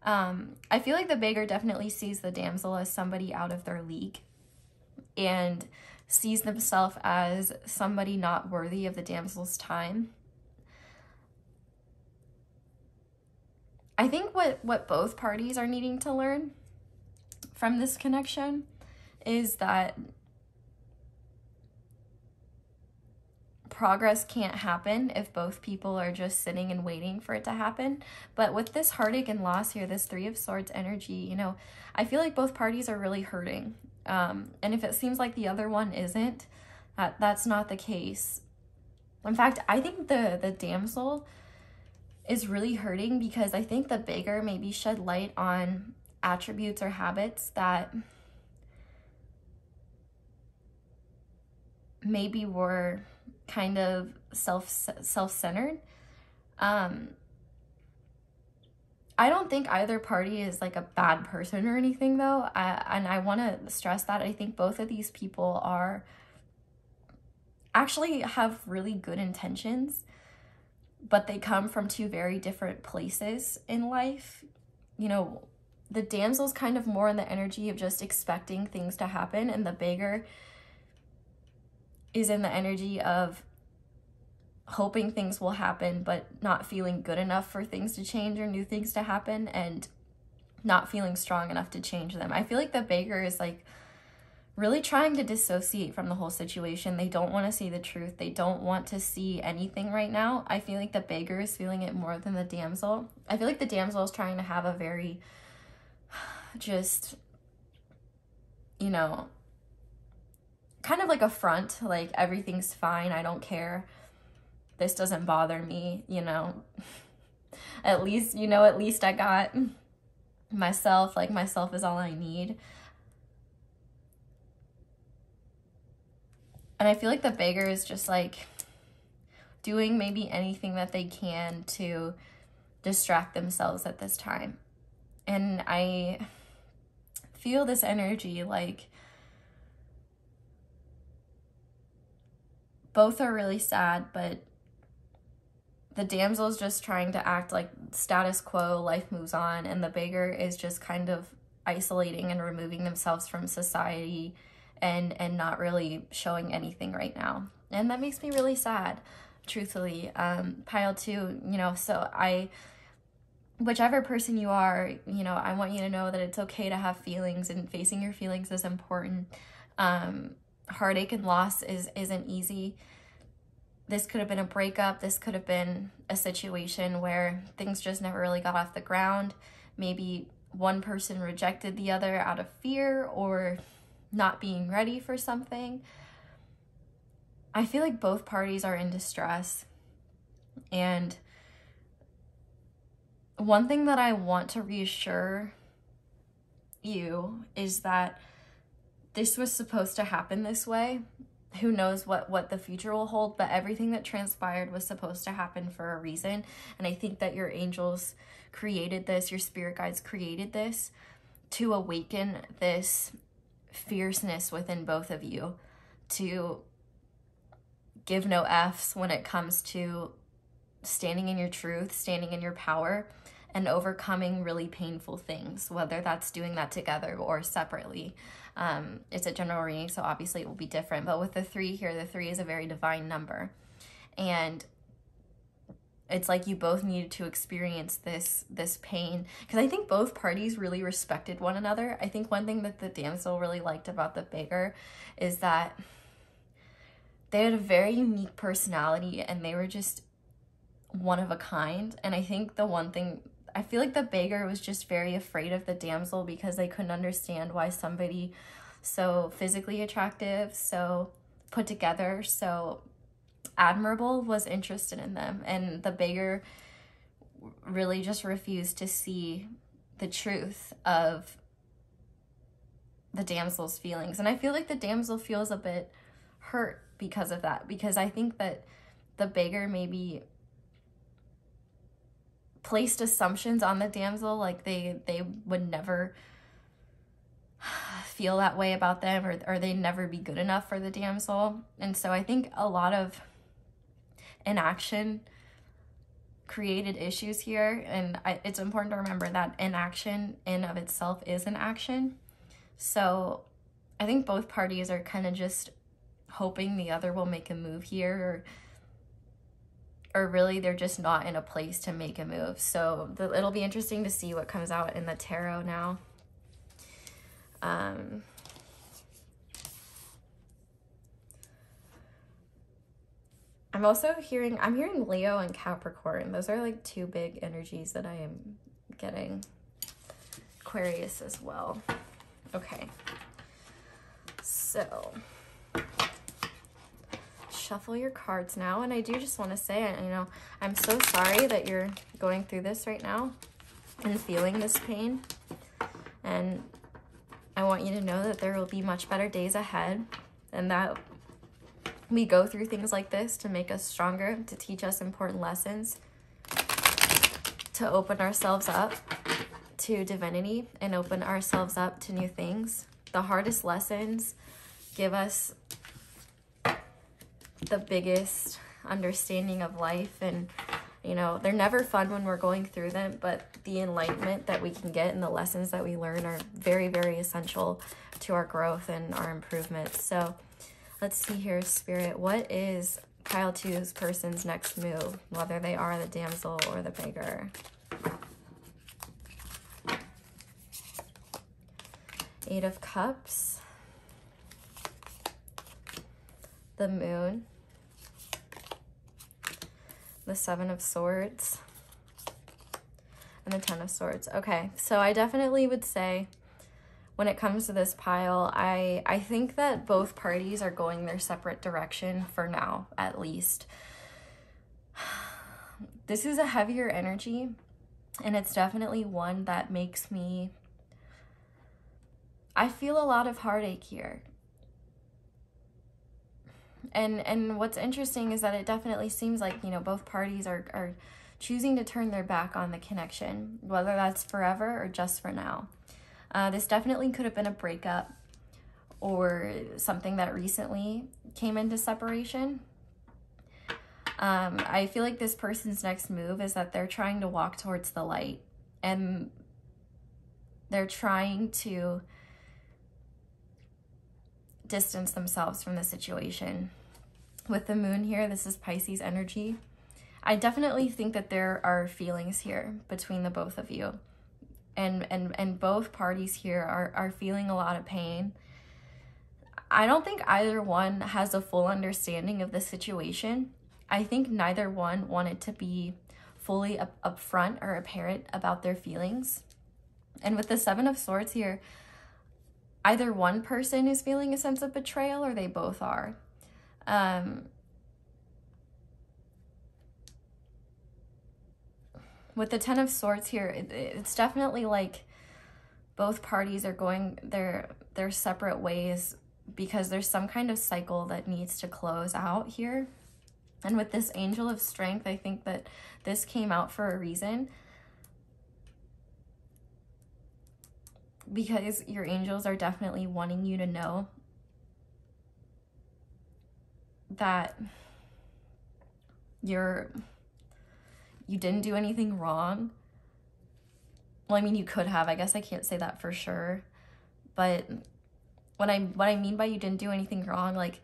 I feel like the bigger definitely sees the damsel as somebody out of their league and sees themselves as somebody not worthy of the damsel's time. I think what both parties are needing to learn from this connection is that progress can't happen if both people are just sitting and waiting for it to happen. But with this heartache and loss here, this 3 of Swords energy, you know, I feel like both parties are really hurting. And if it seems like the other one isn't, that's not the case. In fact, I think the damsel is really hurting because I think the bigger maybe shed light on attributes or habits that maybe were kind of self-centered. I don't think either party is like a bad person or anything though. And I want to stress that I think both of these people are actually have really good intentions, but they come from 2 very different places in life. You know, the damsel's kind of more in the energy of just expecting things to happen, and the bigger is in the energy of hoping things will happen, but not feeling good enough for things to change or new things to happen, and not feeling strong enough to change them. I feel like the bigger is like really trying to dissociate from the whole situation. They don't want to see the truth. They don't want to see anything right now. I feel like the bigger is feeling it more than the damsel. I feel like the damsel is trying to have a very just, you know, kind of like a front, like everything's fine, I don't care, this doesn't bother me, you know. At least, you know, at least I got myself, like myself is all I need. And I feel like the bigger is just like doing maybe anything that they can to distract themselves at this time. And I feel this energy like both are really sad, but the damsel is just trying to act like status quo, life moves on, and the bigger is just kind of isolating and removing themselves from society and not really showing anything right now. And that makes me really sad, truthfully. Pile 2, you know, so whichever person you are, you know, I want you to know that it's okay to have feelings, and facing your feelings is important. Heartache and loss isn't easy. This could have been a breakup. This could have been a situation where things just never really got off the ground. Maybe one person rejected the other out of fear or not being ready for something. I feel like both parties are in distress. And one thing that I want to reassure you is that this was supposed to happen this way. Who knows what the future will hold, but everything that transpired was supposed to happen for a reason. And I think that your angels created this, your spirit guides created this to awaken this fierceness within both of you, to give no Fs when it comes to standing in your truth, standing in your power, and overcoming really painful things, whether that's doing that together or separately. It's a general reading, so obviously it will be different. But with the 3 here, the 3 is a very divine number. And it's like you both needed to experience this pain, because I think both parties really respected one another. I think one thing that the damsel really liked about the beggar is that they had a very unique personality, and they were just one of a kind. And I think the one thing, I feel like the beggar was just very afraid of the damsel, because they couldn't understand why somebody so physically attractive, so put together, so admirable was interested in them. And the beggar really just refused to see the truth of the damsel's feelings. And I feel like the damsel feels a bit hurt because of that, because I think that the beggar maybe placed assumptions on the damsel, like they would never feel that way about them, or they'd never be good enough for the damsel. And so I think a lot of inaction created issues here, and it's important to remember that inaction in of itself is an action. So I think both parties are kind of just hoping the other will make a move here, or really they're just not in a place to make a move. So it'll be interesting to see what comes out in the tarot now. I'm also hearing Leo and Capricorn. Those are like 2 big energies that I am getting. Aquarius as well. Okay. So shuffle your cards now. And I do just want to say, you know, I'm so sorry that you're going through this right now and feeling this pain. And I want you to know that there will be much better days ahead, and that we go through things like this to make us stronger, to teach us important lessons, to open ourselves up to divinity and open ourselves up to new things. The hardest lessons give us the biggest understanding of life, and you know, they're never fun when we're going through them, but the enlightenment that we can get and the lessons that we learn are very, very essential to our growth and our improvement. So let's see here, Spirit. What is pile 2's person's next move, whether they are the damsel or the beggar? Eight of Cups. The Moon. The 7 of Swords. And the 10 of Swords. Okay, so I definitely would say, when it comes to this pile, I think that both parties are going their separate direction for now, at least. This is a heavier energy, and it's definitely one that makes me, I feel a lot of heartache here. And what's interesting is that it definitely seems like, you know, both parties are choosing to turn their back on the connection, whether that's forever or just for now. This definitely could have been a breakup or something that recently came into separation. I feel like this person's next move is that they're trying to walk towards the light, and they're trying to distance themselves from the situation. With the Moon here, this is Pisces energy. I definitely think that there are feelings here between the both of you. And both parties here are feeling a lot of pain. I don't think either one has a full understanding of the situation. I think neither one wanted to be fully upfront or apparent about their feelings. And with the 7 of Swords here, either one person is feeling a sense of betrayal, or they both are. With the 10 of Swords here, it's definitely like both parties are going their separate ways, because there's some kind of cycle that needs to close out here. And with this Angel of Strength, I think that this came out for a reason. because your angels are definitely wanting you to know that you didn't do anything wrong. Well, I mean, you could have. I guess I can't say that for sure. But what I mean by you didn't do anything wrong, like,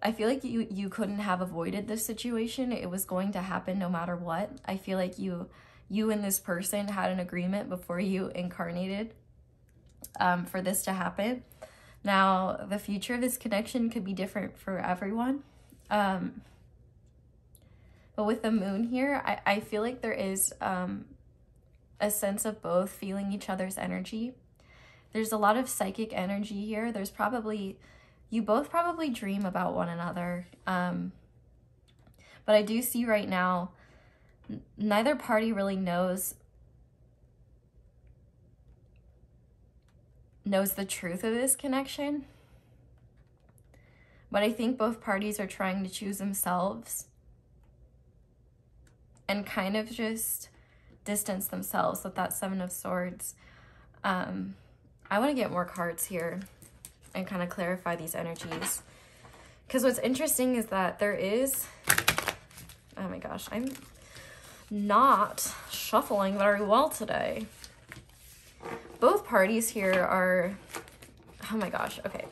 I feel like you couldn't have avoided this situation. It was going to happen no matter what. I feel like you and this person had an agreement before you incarnated for this to happen. Now, the future of this connection could be different for everyone. But with the moon here, I feel like there is a sense of both feeling each other's energy. There's a lot of psychic energy here. There's probably, you both probably dream about one another. But I do see right now, neither party really knows the truth of this connection. But I think both parties are trying to choose themselves and kind of just distance themselves with that Seven of Swords. I want to get more cards here and kind of clarify these energies. Because what's interesting is that there is... Oh my gosh, I'm not shuffling very well today. Both parties here are... Oh my gosh, okay.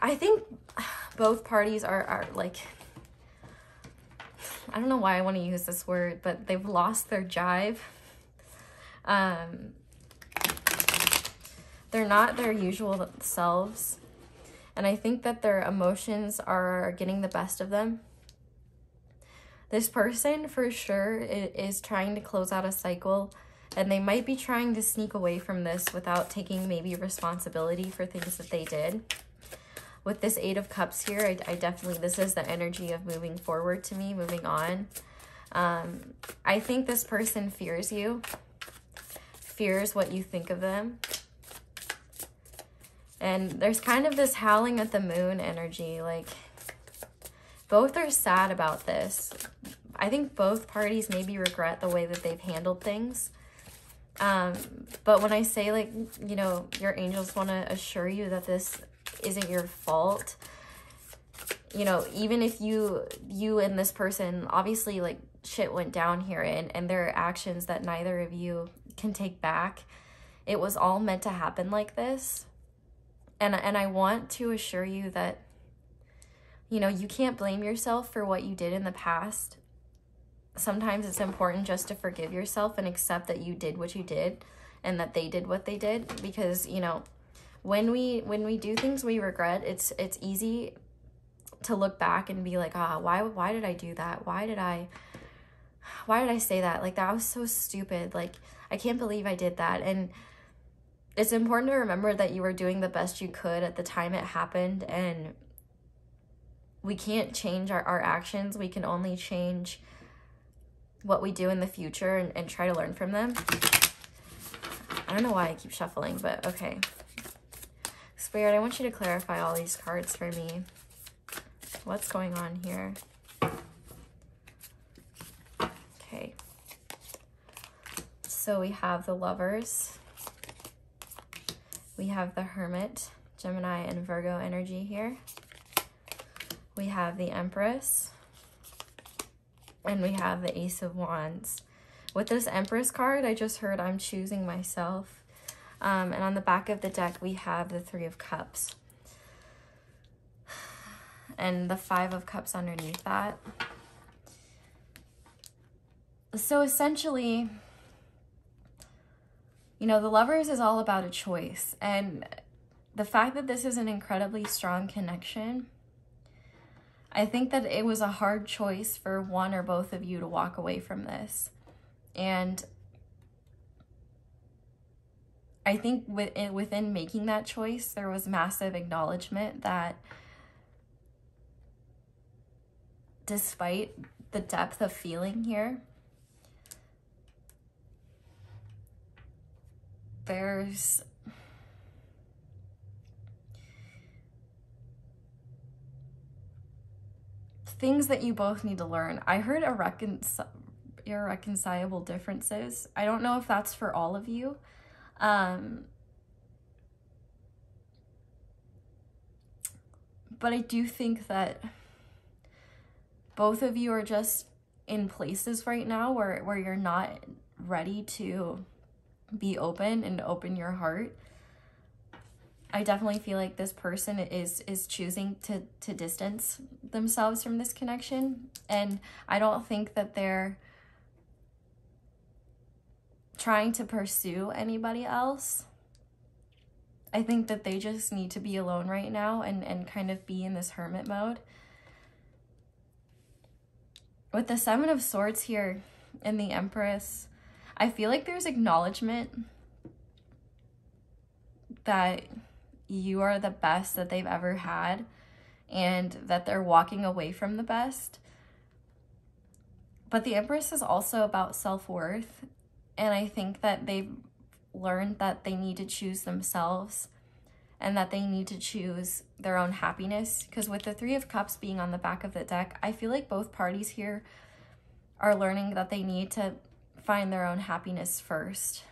I think both parties are like... I don't know why I want to use this word, but they've lost their jive. They're not their usual selves. And I think that their emotions are getting the best of them. This person, for sure, is trying to close out a cycle. And they might be trying to sneak away from this without taking maybe responsibility for things that they did. With this Eight of Cups here, I definitely, this is the energy of moving forward to me, moving on. I think this person fears you, fears what you think of them. And there's kind of this howling at the moon energy, like both are sad about this. I think both parties maybe regret the way that they've handled things. But when I say, like, you know, your angels want to assure you that this isn't your fault, you know, even if you and this person, obviously, like, shit went down here and there are actions that neither of you can take back. It was all meant to happen like this. And I want to assure you that, you know, you can't blame yourself for what you did in the past. Sometimes it's important just to forgive yourself and accept that you did what you did and that they did what they did. Because, you know, when we do things we regret, it's easy to look back and be like, why did I do that? Why did I say that? Like, that was so stupid. Like, I can't believe I did that. And it's important to remember that you were doing the best you could at the time it happened, and we can't change our actions. We can only change what we do in the future and try to learn from them. I don't know why I keep shuffling, but okay. Spirit, I want you to clarify all these cards for me. What's going on here? Okay. So we have the Lovers. We have the Hermit, Gemini and Virgo energy here. We have the Empress. And we have the Ace of Wands. With this Empress card, I just heard I'm choosing myself. And on the back of the deck, we have the Three of Cups. And the Five of Cups underneath that. So essentially, you know, the Lovers is all about a choice. And the fact that this is an incredibly strong connection, I think that it was a hard choice for one or both of you to walk away from this. And I think within making that choice, there was massive acknowledgement that despite the depth of feeling here, there's things that you both need to learn. I heard irreconcilable differences. I don't know if that's for all of you. But I do think that both of you are just in places right now where you're not ready to be open and open your heart. I definitely feel like this person is choosing to distance themselves from this connection. And I don't think that they're trying to pursue anybody else. I think that they just need to be alone right now and kind of be in this hermit mode. With the Seven of Swords here and the Empress, I feel like there's acknowledgement that you are the best that they've ever had and that they're walking away from the best. But the Empress is also about self-worth, and I think that they've learned that they need to choose themselves and that they need to choose their own happiness. Because with the Three of Cups being on the back of the deck, I feel like both parties here are learning that they need to find their own happiness first.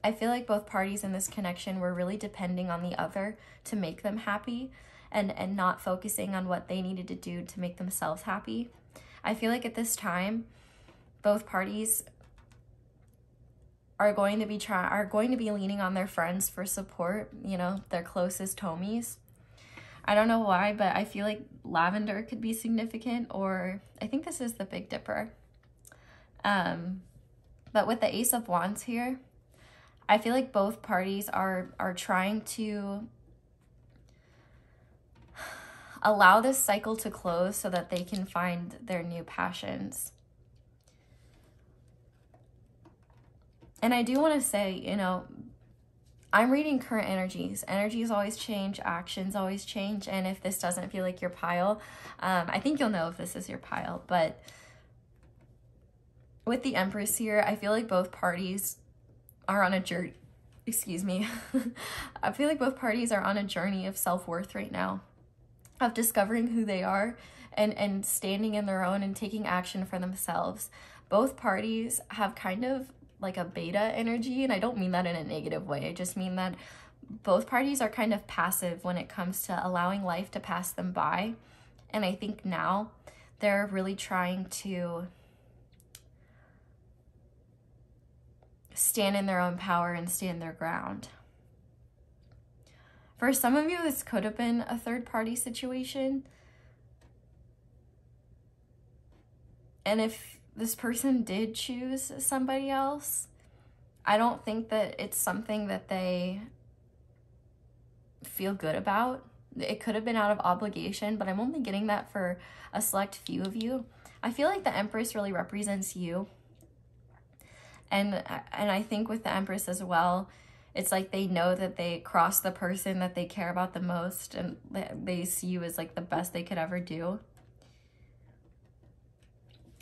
I feel like both parties in this connection were really depending on the other to make them happy and not focusing on what they needed to do to make themselves happy. I feel like at this time, both parties are going to be leaning on their friends for support, you know, their closest homies. I don't know why, but I feel like lavender could be significant, or I think this is the Big Dipper. But with the Ace of Wands here, I feel like both parties are trying to allow this cycle to close so that they can find their new passions. And I do want to say, you know, I'm reading current energies. Energies always change, actions always change. And if this doesn't feel like your pile, I think you'll know if this is your pile. But with the Empress here, I feel like both parties are on a journey. Excuse me. I feel like both parties are on a journey of self-worth right now, of discovering who they are and standing in their own and taking action for themselves. Both parties have kind of like a beta energy, and I don't mean that in a negative way. I just mean that both parties are kind of passive when it comes to allowing life to pass them by. And I think now they're really trying to stand in their own power and stand their ground. For some of you, this could have been a third-party situation. And if this person did choose somebody else, I don't think that it's something that they feel good about. It could have been out of obligation, but I'm only getting that for a select few of you. I feel like the Empress really represents you. And I think with the Empress as well, it's like they know that they crossed the person that they care about the most, and they see you as like the best they could ever do.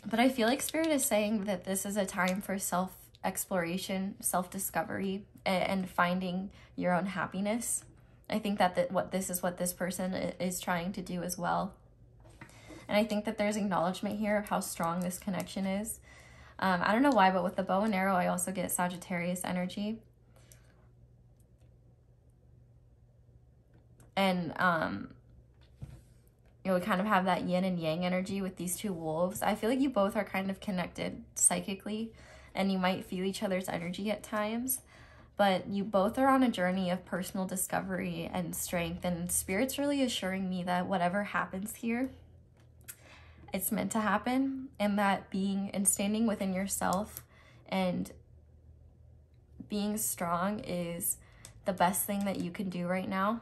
But I feel like Spirit is saying that this is a time for self-exploration, self-discovery, and finding your own happiness. I think that what this person is trying to do as well. And I think that there's acknowledgement here of how strong this connection is. I don't know why, but with the bow and arrow, I also get Sagittarius energy. And, you know, we kind of have that yin and yang energy with these two wolves. I feel like you both are kind of connected psychically, and you might feel each other's energy at times. But you both are on a journey of personal discovery and strength. And Spirit's really assuring me that whatever happens here, it's meant to happen, and that being and standing within yourself and being strong is the best thing that you can do right now.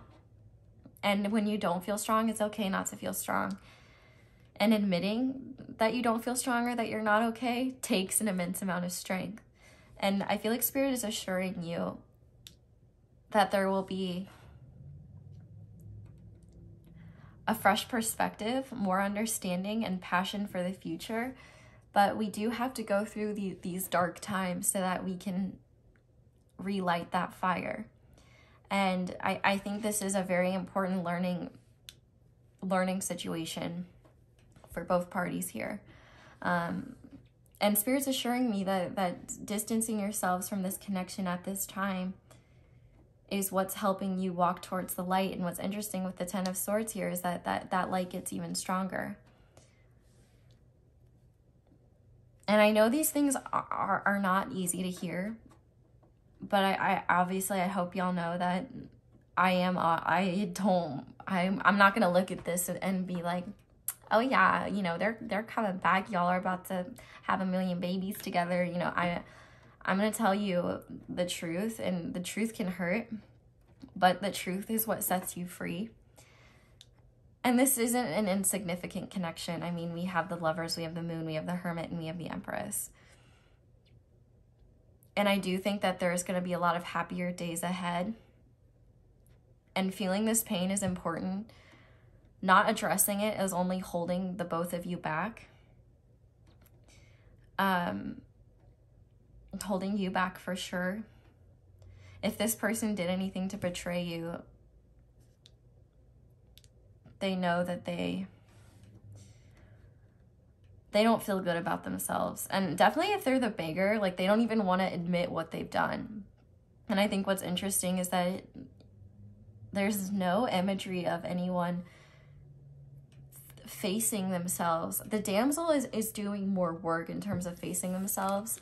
And when you don't feel strong, it's okay not to feel strong. And admitting that you don't feel strong or that you're not okay takes an immense amount of strength. And I feel like Spirit is assuring you that there will be a fresh perspective, more understanding, and passion for the future. But we do have to go through these dark times so that we can relight that fire. And I think this is a very important learning situation for both parties here. And And Spirit's assuring me that distancing yourselves from this connection at this time is what's helping you walk towards the light. And what's interesting with the Ten of Swords here is that light gets even stronger. And I know these things are not easy to hear, but I obviously, I hope y'all know that I'm not gonna look at this and be like, oh yeah, you know, they're coming back, y'all are about to have a million babies together. You know, I'm gonna tell you the truth, and the truth can hurt, but the truth is what sets you free. And this isn't an insignificant connection. I mean, we have the Lovers, we have the Moon, we have the Hermit, and we have the Empress. And I do think that there's going to be a lot of happier days ahead. And feeling this pain is important. Not addressing it is only holding the both of you back. Holding you back for sure. If this person did anything to betray you, they know that they don't feel good about themselves. And definitely if they're the beggar, like they don't even want to admit what they've done. And I think what's interesting is that there's no imagery of anyone facing themselves. The damsel is doing more work in terms of facing themselves.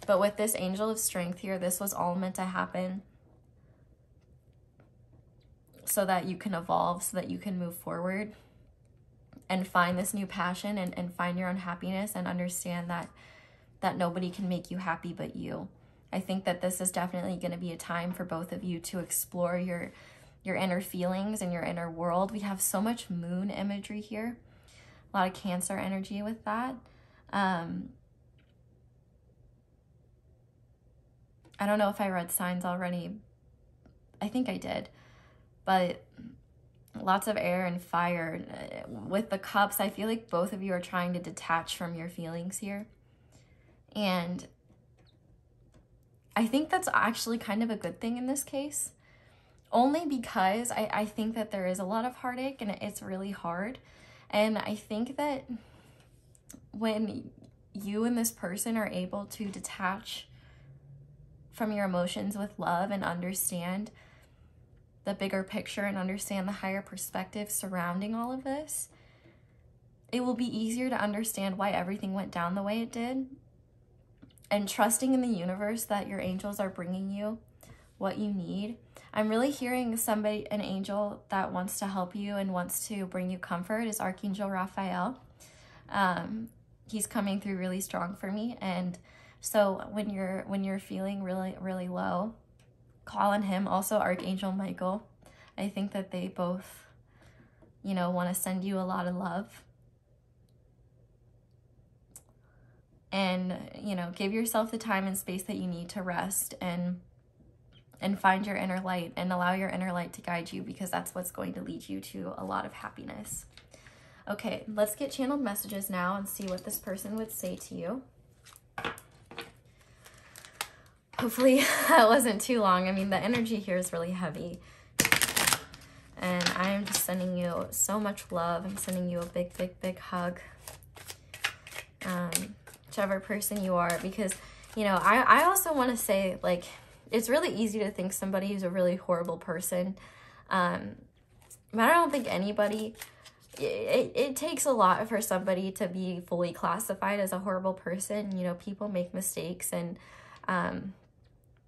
But with this Angel of Strength here, this was all meant to happen so that you can evolve, so that you can move forward and find this new passion and find your own happiness, and understand that nobody can make you happy but you. I think that this is definitely going to be a time for both of you to explore your inner feelings and your inner world. We have so much moon imagery here, a lot of Cancer energy with that. I don't know if I read signs already. I think I did. But lots of air and fire. With the Cups, I feel like both of you are trying to detach from your feelings here. And I think that's actually kind of a good thing in this case. Only because I think that there is a lot of heartache and it's really hard. And I think that when you and this person are able to detach from your emotions with love and understand the bigger picture and understand the higher perspective surrounding all of this, it will be easier to understand why everything went down the way it did. And trusting in the universe that your angels are bringing you what you need. I'm really hearing an angel that wants to help you and wants to bring you comfort is Archangel Raphael. He's coming through really strong for me. And so when you're feeling really, really low, call on him. Also Archangel Michael. I think that they both, you know, want to send you a lot of love. And, you know, give yourself the time and space that you need to rest and find your inner light and allow your inner light to guide you, because that's what's going to lead you to a lot of happiness. Okay, let's get channeled messages now and see what this person would say to you. Hopefully that wasn't too long. I mean, the energy here is really heavy. And I am just sending you so much love. I'm sending you a big, big, big hug. Whichever person you are, because, you know, I also want to say, like, it's really easy to think somebody who's a really horrible person. But I don't think anybody, it takes a lot for somebody to be fully classified as a horrible person. You know, people make mistakes, and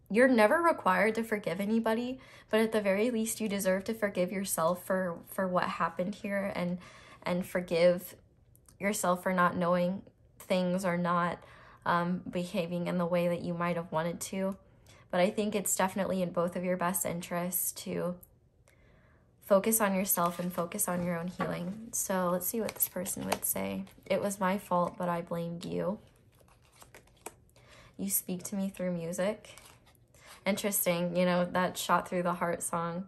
you're never required to forgive anybody, but at the very least you deserve to forgive yourself for what happened here, and forgive yourself for not knowing things or not behaving in the way that you might have wanted to. But I think it's definitely in both of your best interests to focus on yourself and focus on your own healing. So let's see what this person would say. It was my fault, but I blamed you. You speak to me through music. Interesting, you know, that shot through the heart song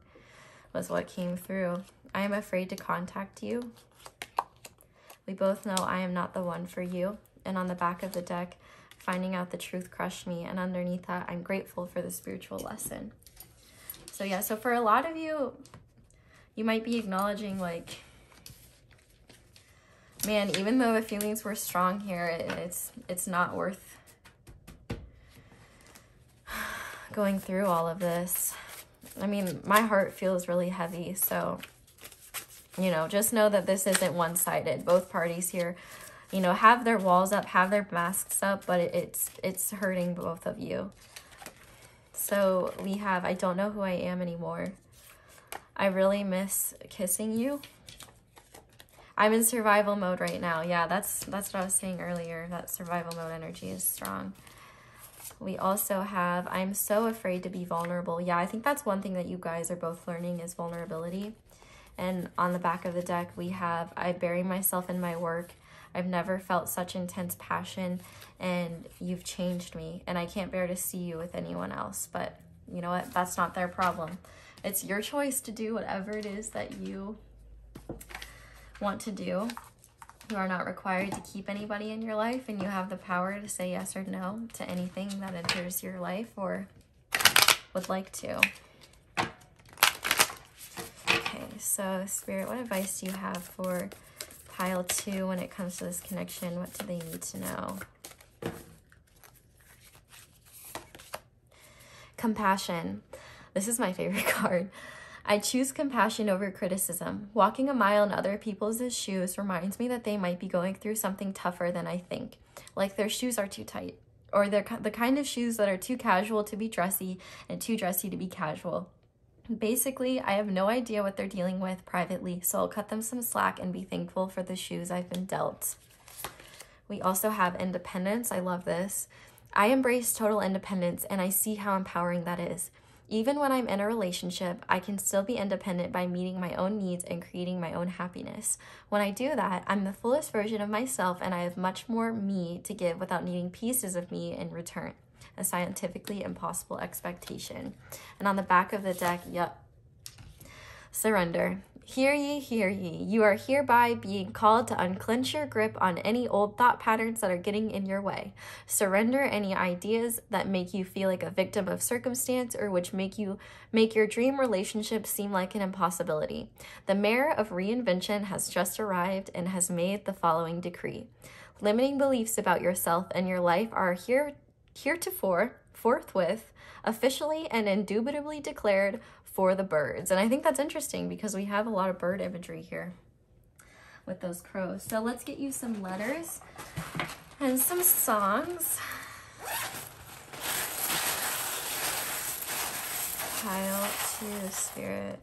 was what came through. I am afraid to contact you. We both know I am not the one for you. And on the back of the deck, finding out the truth crushed me. And underneath that, I'm grateful for the spiritual lesson. So yeah, so for a lot of you, you might be acknowledging, like, Man, even though the feelings were strong here, it's not worth going through all of this. I mean, my heart feels really heavy, so, you know, just know that this isn't one-sided. Both parties here, you know, have their walls up, have their masks up, but it's hurting both of you. So we have, I don't know who I am anymore. I really miss kissing you. I'm in survival mode right now. Yeah, that's what I was saying earlier. That survival mode energy is strong. We also have, I'm so afraid to be vulnerable. Yeah, I think that's one thing that you guys are both learning is vulnerability. And on the back of the deck, we have, I bury myself in my work. I've never felt such intense passion, and you've changed me, and I can't bear to see you with anyone else. But you know what? That's not their problem. It's your choice to do whatever it is that you want to do. You are not required to keep anybody in your life, and you have the power to say yes or no to anything that enters your life or would like to. Okay, so Spirit, what advice do you have for pile 2 when it comes to this connection? What do they need to know? Compassion. This is my favorite card. I choose compassion over criticism. Walking a mile in other people's shoes reminds me that they might be going through something tougher than I think. Like their shoes are too tight. Or they're the kind of shoes that are too casual to be dressy and too dressy to be casual. Basically, I have no idea what they're dealing with privately, so I'll cut them some slack and be thankful for the shoes I've been dealt. We also have independence. I love this. I embrace total independence, and I see how empowering that is. Even when I'm in a relationship, I can still be independent by meeting my own needs and creating my own happiness. When I do that, I'm the fullest version of myself, and I have much more me to give without needing pieces of me in return. A scientifically impossible expectation. And on the back of the deck, yep. Surrender. Hear ye, hear ye. You are hereby being called to unclench your grip on any old thought patterns that are getting in your way. Surrender any ideas that make you feel like a victim of circumstance or which make your dream relationship seem like an impossibility. The mayor of reinvention has just arrived and has made the following decree. Limiting beliefs about yourself and your life are heretofore, forthwith, officially and indubitably declared for the birds. And I think that's interesting because we have a lot of bird imagery here with those crows. So let's get you some letters and some songs. Pile 2, Spirit.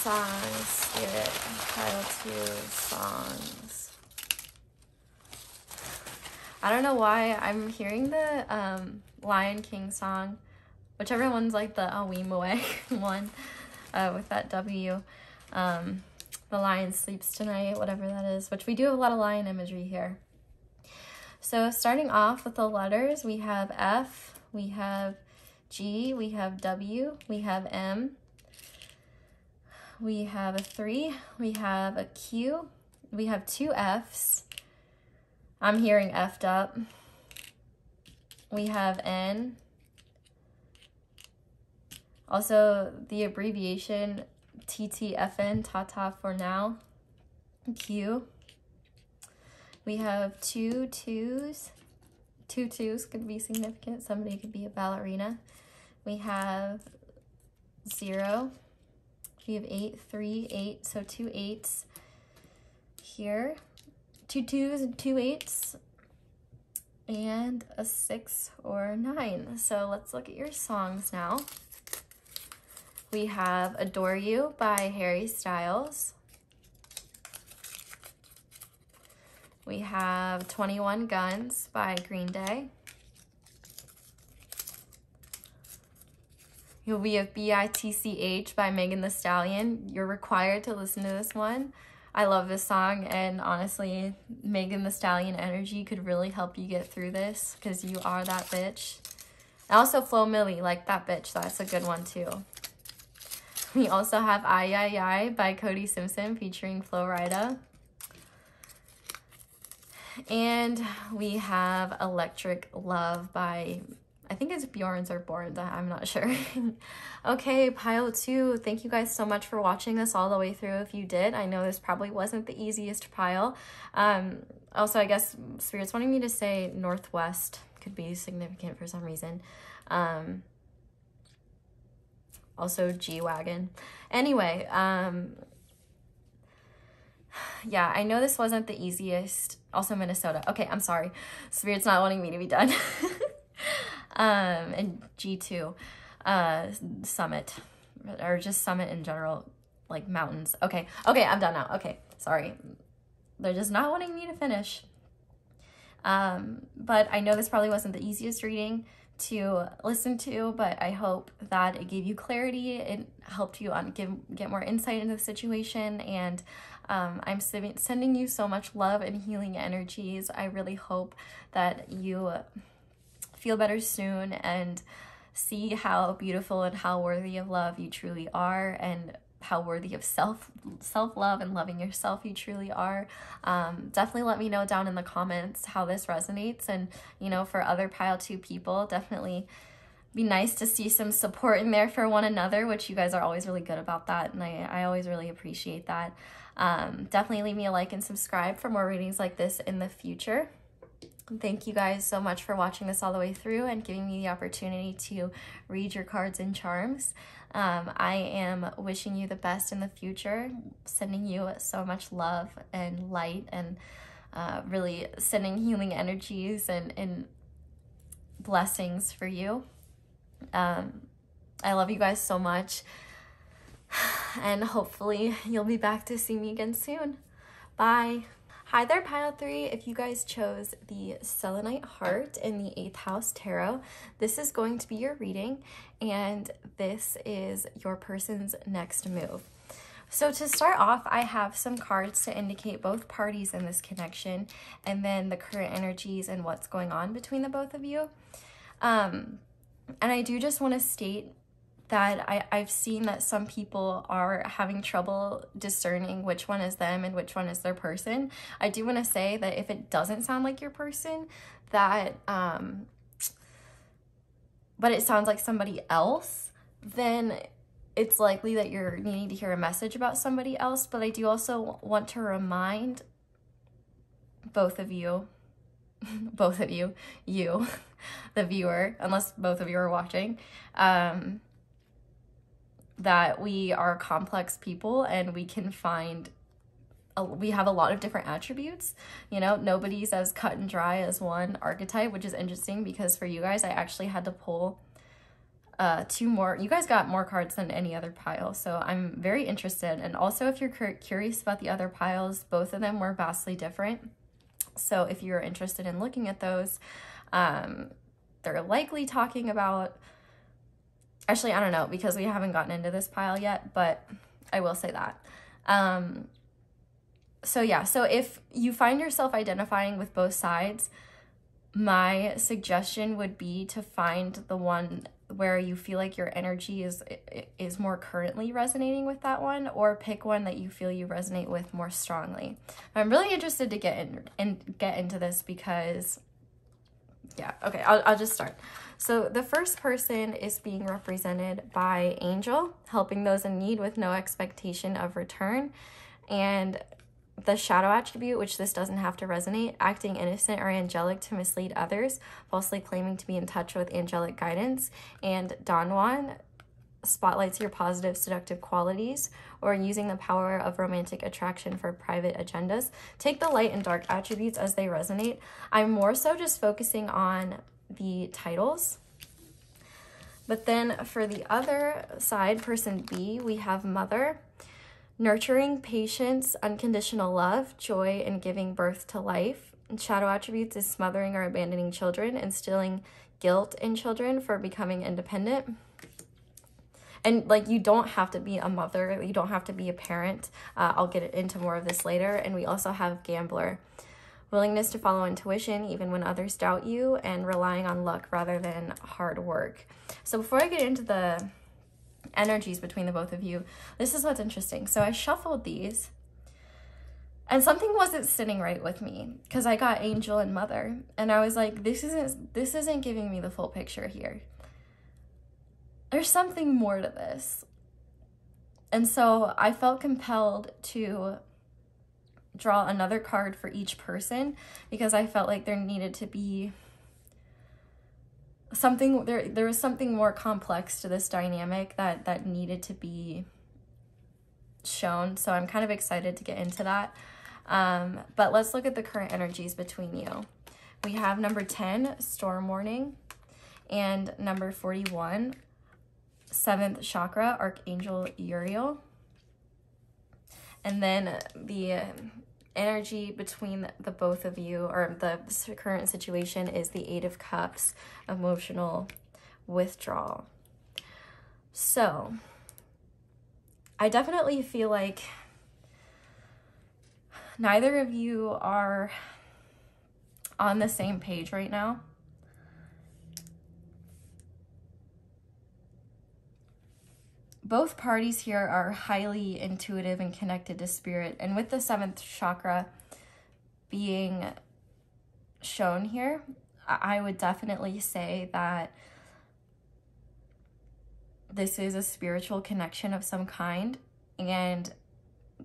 Songs, Spirit, pile 2, songs. I don't know why I'm hearing the Lion King song, whichever one's like the Awimaway one with that W. The lion sleeps tonight, whatever that is, which we do have a lot of lion imagery here. So starting off with the letters, we have F, we have G, we have W, we have M. We have a 3, we have a Q, we have 2 Fs. I'm hearing F'd up. We have N. Also, the abbreviation TTFN, Tata for now. Q. We have 2 2s. 2 2s could be significant. Somebody could be a ballerina. We have 0. We have 8, 3, 8, so 2 8s here, 2 2s and 2 8s, and a 6 or 9. So let's look at your songs now. We have Adore You by Harry Styles. We have 21 Guns by Green Day. We have BITCH by Megan Thee Stallion. You're required to listen to this one. I love this song, and honestly, Megan Thee Stallion energy could really help you get through this because you are that bitch. And also Flo Milli, like that bitch. That's a good one too. We also have Ay Ay Ay by Cody Simpson featuring Flo Rida. And we have Electric Love by, I think it's Bjorns or Borns, I'm not sure. Okay, pile 2, thank you guys so much for watching this all the way through. If you did, I know this probably wasn't the easiest pile. Also, I guess Spirit's wanting me to say Northwest could be significant for some reason. Also G-Wagon. Anyway, yeah, I know this wasn't the easiest. Also Minnesota. Okay, I'm sorry. Spirit's not wanting me to be done. And G2, Summit, or just Summit in general, like mountains. Okay, I'm done now. Okay, sorry. They're just not wanting me to finish. But I know this probably wasn't the easiest reading to listen to, but I hope that it gave you clarity. It helped you get more insight into the situation, and I'm sending you so much love and healing energies. I really hope that you feel better soon and see how beautiful and how worthy of love you truly are, and how worthy of self-love and loving yourself you truly are. Definitely let me know down in the comments how this resonates, and you know, for other pile 2 people, definitely be nice to see some support in there for one another, which you guys are always really good about that, and I always really appreciate that. Definitely leave me a like and subscribe for more readings like this in the future. Thank you guys so much for watching this all the way through and giving me the opportunity to read your cards and charms. I am wishing you the best in the future, sending you so much love and light, and really sending healing energies and blessings for you. I love you guys so much, and hopefully you'll be back to see me again soon. Bye. Hi there, pile 3. If you guys chose the Selenite Heart in the 8th House Tarot, this is going to be your reading, and this is your person's next move. So to start off, I have some cards to indicate both parties in this connection, and then the current energies and what's going on between the both of you. And I do just want to state that I've seen that some people are having trouble discerning which one is them and which one is their person. I do want to say that if it doesn't sound like your person, that but it sounds like somebody else, then it's likely that you're needing to hear a message about somebody else. But I do also want to remind both of you, you, the viewer, unless both of you are watching, that we are complex people, and we can find, we have a lot of different attributes. You know, nobody's as cut and dry as one archetype, which is interesting because for you guys, I actually had to pull 2 more. You guys got more cards than any other pile, so I'm very interested. And also, if you're curious about the other piles, both of them were vastly different. So if you're interested in looking at those, they're likely talking about, actually, I don't know, because we haven't gotten into this pile yet, but I will say that. So yeah, so if you find yourself identifying with both sides, my suggestion would be to find the one where you feel like your energy is more currently resonating with that one, or pick one that you feel you resonate with more strongly. I'm really interested to get into this because, yeah, okay, I'll just start. So the first person is being represented by Angel, helping those in need with no expectation of return. And the shadow attribute, which this doesn't have to resonate, acting innocent or angelic to mislead others, falsely claiming to be in touch with angelic guidance. And Don Juan spotlights your positive seductive qualities, or using the power of romantic attraction for private agendas. Take the light and dark attributes as they resonate. I'm more so just focusing on the titles. But then for the other side, person B, we have Mother, nurturing, patience, unconditional love, joy, and giving birth to life. And shadow attributes is smothering or abandoning children, instilling guilt in children for becoming independent. And like, you don't have to be a mother, you don't have to be a parent. I'll get into more of this later. And we also have Gambler, willingness to follow intuition even when others doubt you, and relying on luck rather than hard work. So before I get into the energies between the both of you, this is what's interesting. So I shuffled these, And something wasn't sitting right with me because I got angel and mother, and I was like, this isn't giving me the full picture here. There's something more to this. And so I felt compelled to draw another card for each person because I felt like there needed to be something, there was something more complex to this dynamic that needed to be shown. So I'm kind of excited to get into that. But let's look at the current energies between you. We have number 10, Storm Warning, and number 41, 7th Chakra, Archangel Uriel. And then the energy between the both of you, or the current situation, is the 8 of Cups, emotional withdrawal. So I definitely feel like neither of you are on the same page right now. Both parties here are highly intuitive and connected to spirit. And with the 7th chakra being shown here, I would definitely say that this is a spiritual connection of some kind. And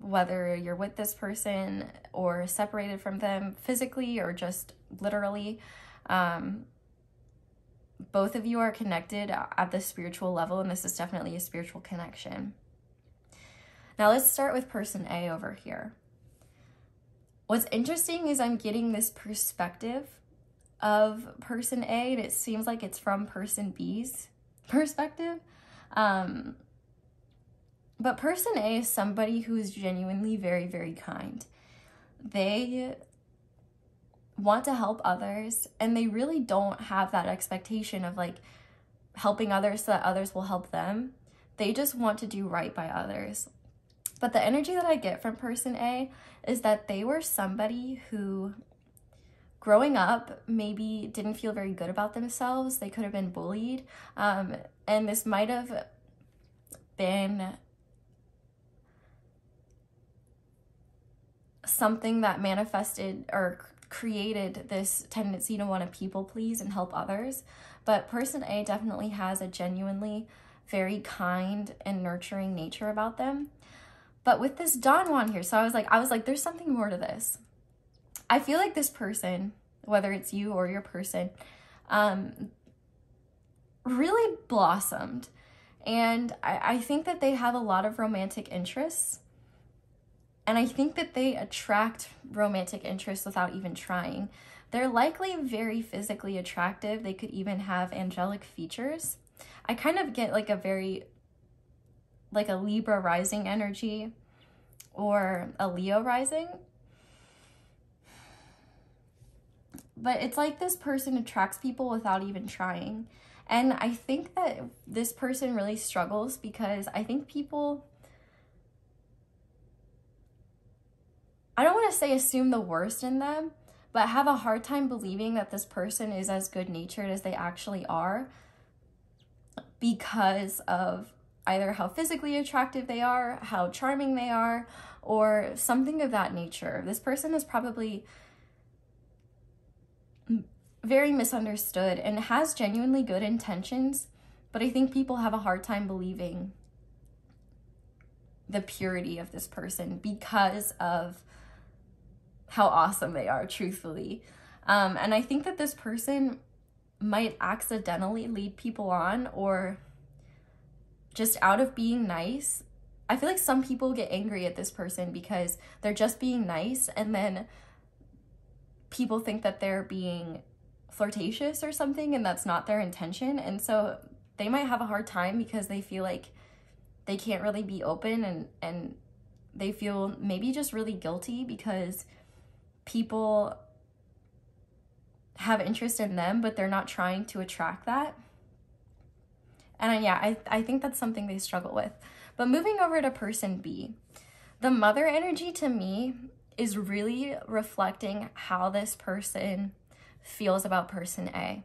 whether you're with this person or separated from them physically or just literally, both of you are connected at the spiritual level, and this is definitely a spiritual connection. Now let's start with person A over here. What's interesting is I'm getting this perspective of person A, and it seems like it's from person B's perspective. But person A is somebody who is genuinely very, very kind. They want to help others, and they really don't have that expectation of like helping others so that others will help them. They just want to do right by others. But the energy that I get from person A is that they were somebody who growing up maybe didn't feel very good about themselves. They could have been bullied, and this might have been something that manifested or created this tendency to want to people please and help others. But person A definitely has a genuinely very kind and nurturing nature about them. But with this Don Juan here, so I was like, there's something more to this. I feel like this person, whether it's you or your person, really blossomed. And I think that they have a lot of romantic interests. And I think that they attract romantic interests without even trying. They're likely very physically attractive. They could even have angelic features. I kind of get like a Libra rising energy or a Leo rising. But it's like this person attracts people without even trying. And I think that this person really struggles because I think people, I don't want to say assume the worst in them, but have a hard time believing that this person is as good-natured as they actually are because of either how physically attractive they are, how charming they are, or something of that nature. This person is probably very misunderstood and has genuinely good intentions, but I think people have a hard time believing the purity of this person because of how awesome they are, truthfully. And I think that this person might accidentally lead people on, or just out of being nice. I feel like some people get angry at this person because they're just being nice, and then people think that they're being flirtatious or something, and that's not their intention. And so they might have a hard time because they feel like they can't really be open, and they feel maybe just really guilty because people have interest in them, but they're not trying to attract that. And I think that's something they struggle with. But moving over to person B, the mother energy to me is really reflecting how this person feels about person A.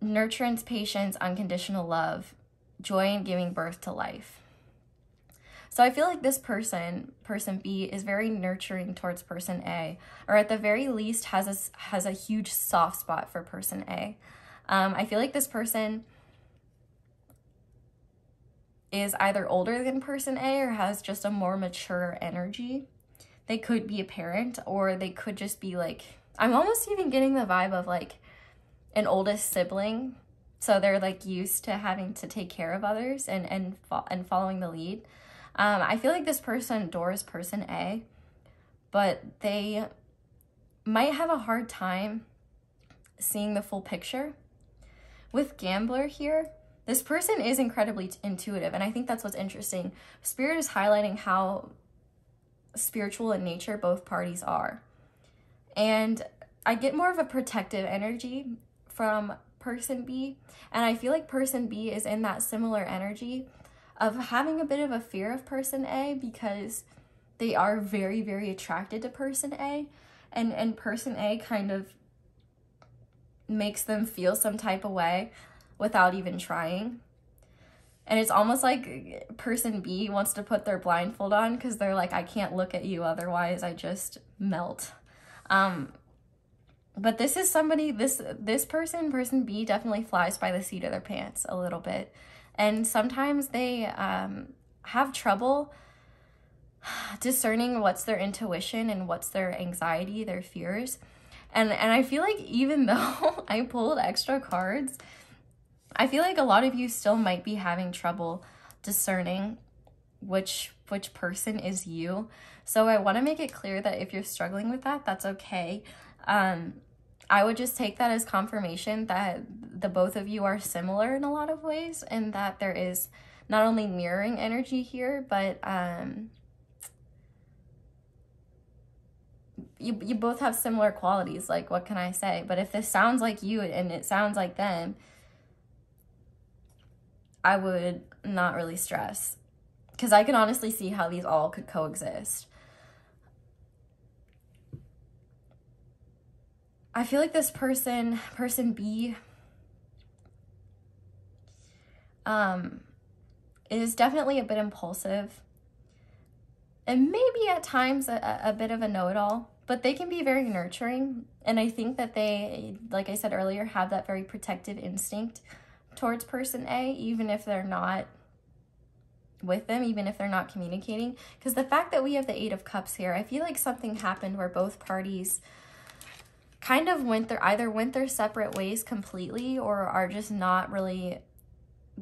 Nurturance, patience, unconditional love, joy in giving birth to life. So I feel like this person B, is very nurturing towards person A, or at the very least has a huge soft spot for person A. I feel like this person is either older than person A or has just a more mature energy. They could be a parent, or they could just be like, I'm almost even getting the vibe of like an oldest sibling. So they're like used to having to take care of others and following the lead. I feel like this person adores person A, but they might have a hard time seeing the full picture. With Gambler here, this person is incredibly intuitive, and I think that's what's interesting. Spirit is highlighting how spiritual in nature both parties are. And I get more of a protective energy from person B, and I feel like person B is in that similar energy of having a bit of a fear of person A, because they are very, very attracted to person A, and person A kind of makes them feel some type of way without even trying. And it's almost like person B wants to put their blindfold on because they're like, I can't look at you, otherwise I just melt. But this is somebody, this person B, definitely flies by the seat of their pants a little bit. And sometimes they have trouble discerning what's their intuition and what's their anxiety, their fears. And I feel like even though I pulled extra cards, I feel like a lot of you still might be having trouble discerning which person is you. So I want to make it clear that if you're struggling with that, that's okay. I would just take that as confirmation that the both of you are similar in a lot of ways, and that there is not only mirroring energy here, but you both have similar qualities. Like, what can I say? But if this sounds like you and it sounds like them, I would not really stress, because I can honestly see how these all could coexist. I feel like this person B, is definitely a bit impulsive, and maybe at times a bit of a know-it-all, but they can be very nurturing. And I think that they, like I said earlier, have that very protective instinct towards person A, even if they're not with them, even if they're not communicating. Because the fact that we have the 8 of Cups here, I feel like something happened where both parties kind of either went their separate ways completely, or are just not really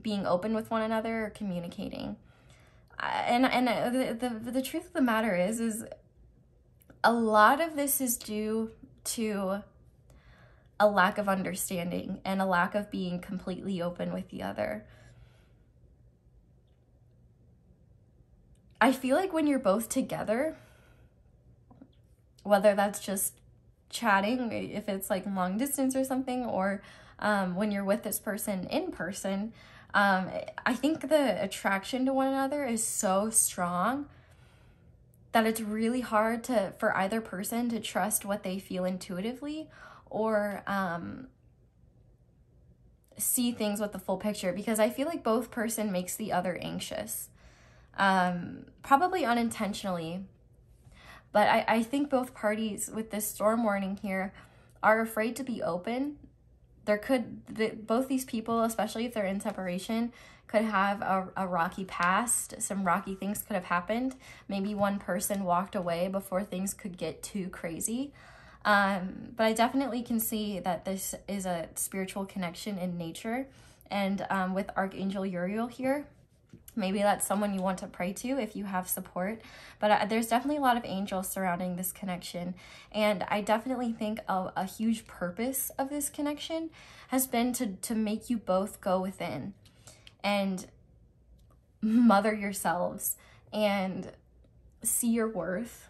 being open with one another or communicating. And the truth of the matter is a lot of this is due to a lack of understanding and a lack of being completely open with the other. I feel like when you're both together, whether that's just chatting, if it's like long distance or something, or when you're with this person in person, I think the attraction to one another is so strong that it's really hard for either person to trust what they feel intuitively, or see things with the full picture, because I feel like both person makes the other anxious, probably unintentionally. But I think both parties with this storm warning here are afraid to be open. Both these people, especially if they're in separation, could have a rocky past. Some rocky things could have happened. Maybe one person walked away before things could get too crazy. But I definitely can see that this is a spiritual connection in nature. And with Archangel Uriel here, maybe that's someone you want to pray to if you have support. But there's definitely a lot of angels surrounding this connection. And I definitely think a huge purpose of this connection has been to make you both go within and mother yourselves and see your worth,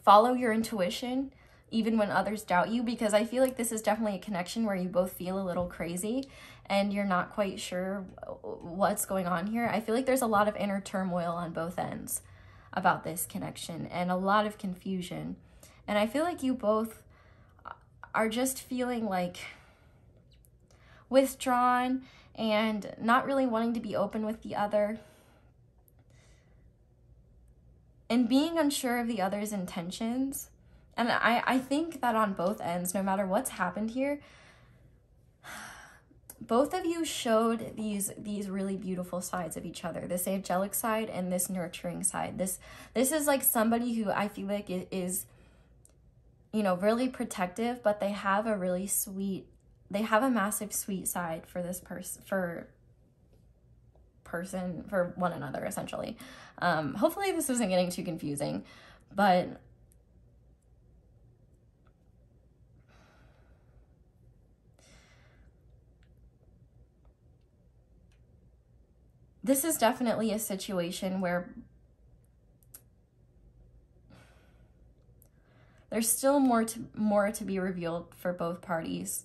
follow your intuition, even when others doubt you, because I feel like this is definitely a connection where you both feel a little crazy and you're not quite sure what's going on here. I feel like there's a lot of inner turmoil on both ends about this connection and a lot of confusion. And I feel like you both are just feeling like withdrawn and not really wanting to be open with the other. and being unsure of the other's intentions. And I think that on both ends, no matter what's happened here, both of you showed these really beautiful sides of each other, this angelic side and this nurturing side. This is like somebody who I feel like is, you know, really protective, but they have a massive sweet side for this person, for one another, essentially. Hopefully this isn't getting too confusing, but this is definitely a situation where there's still more to be revealed for both parties.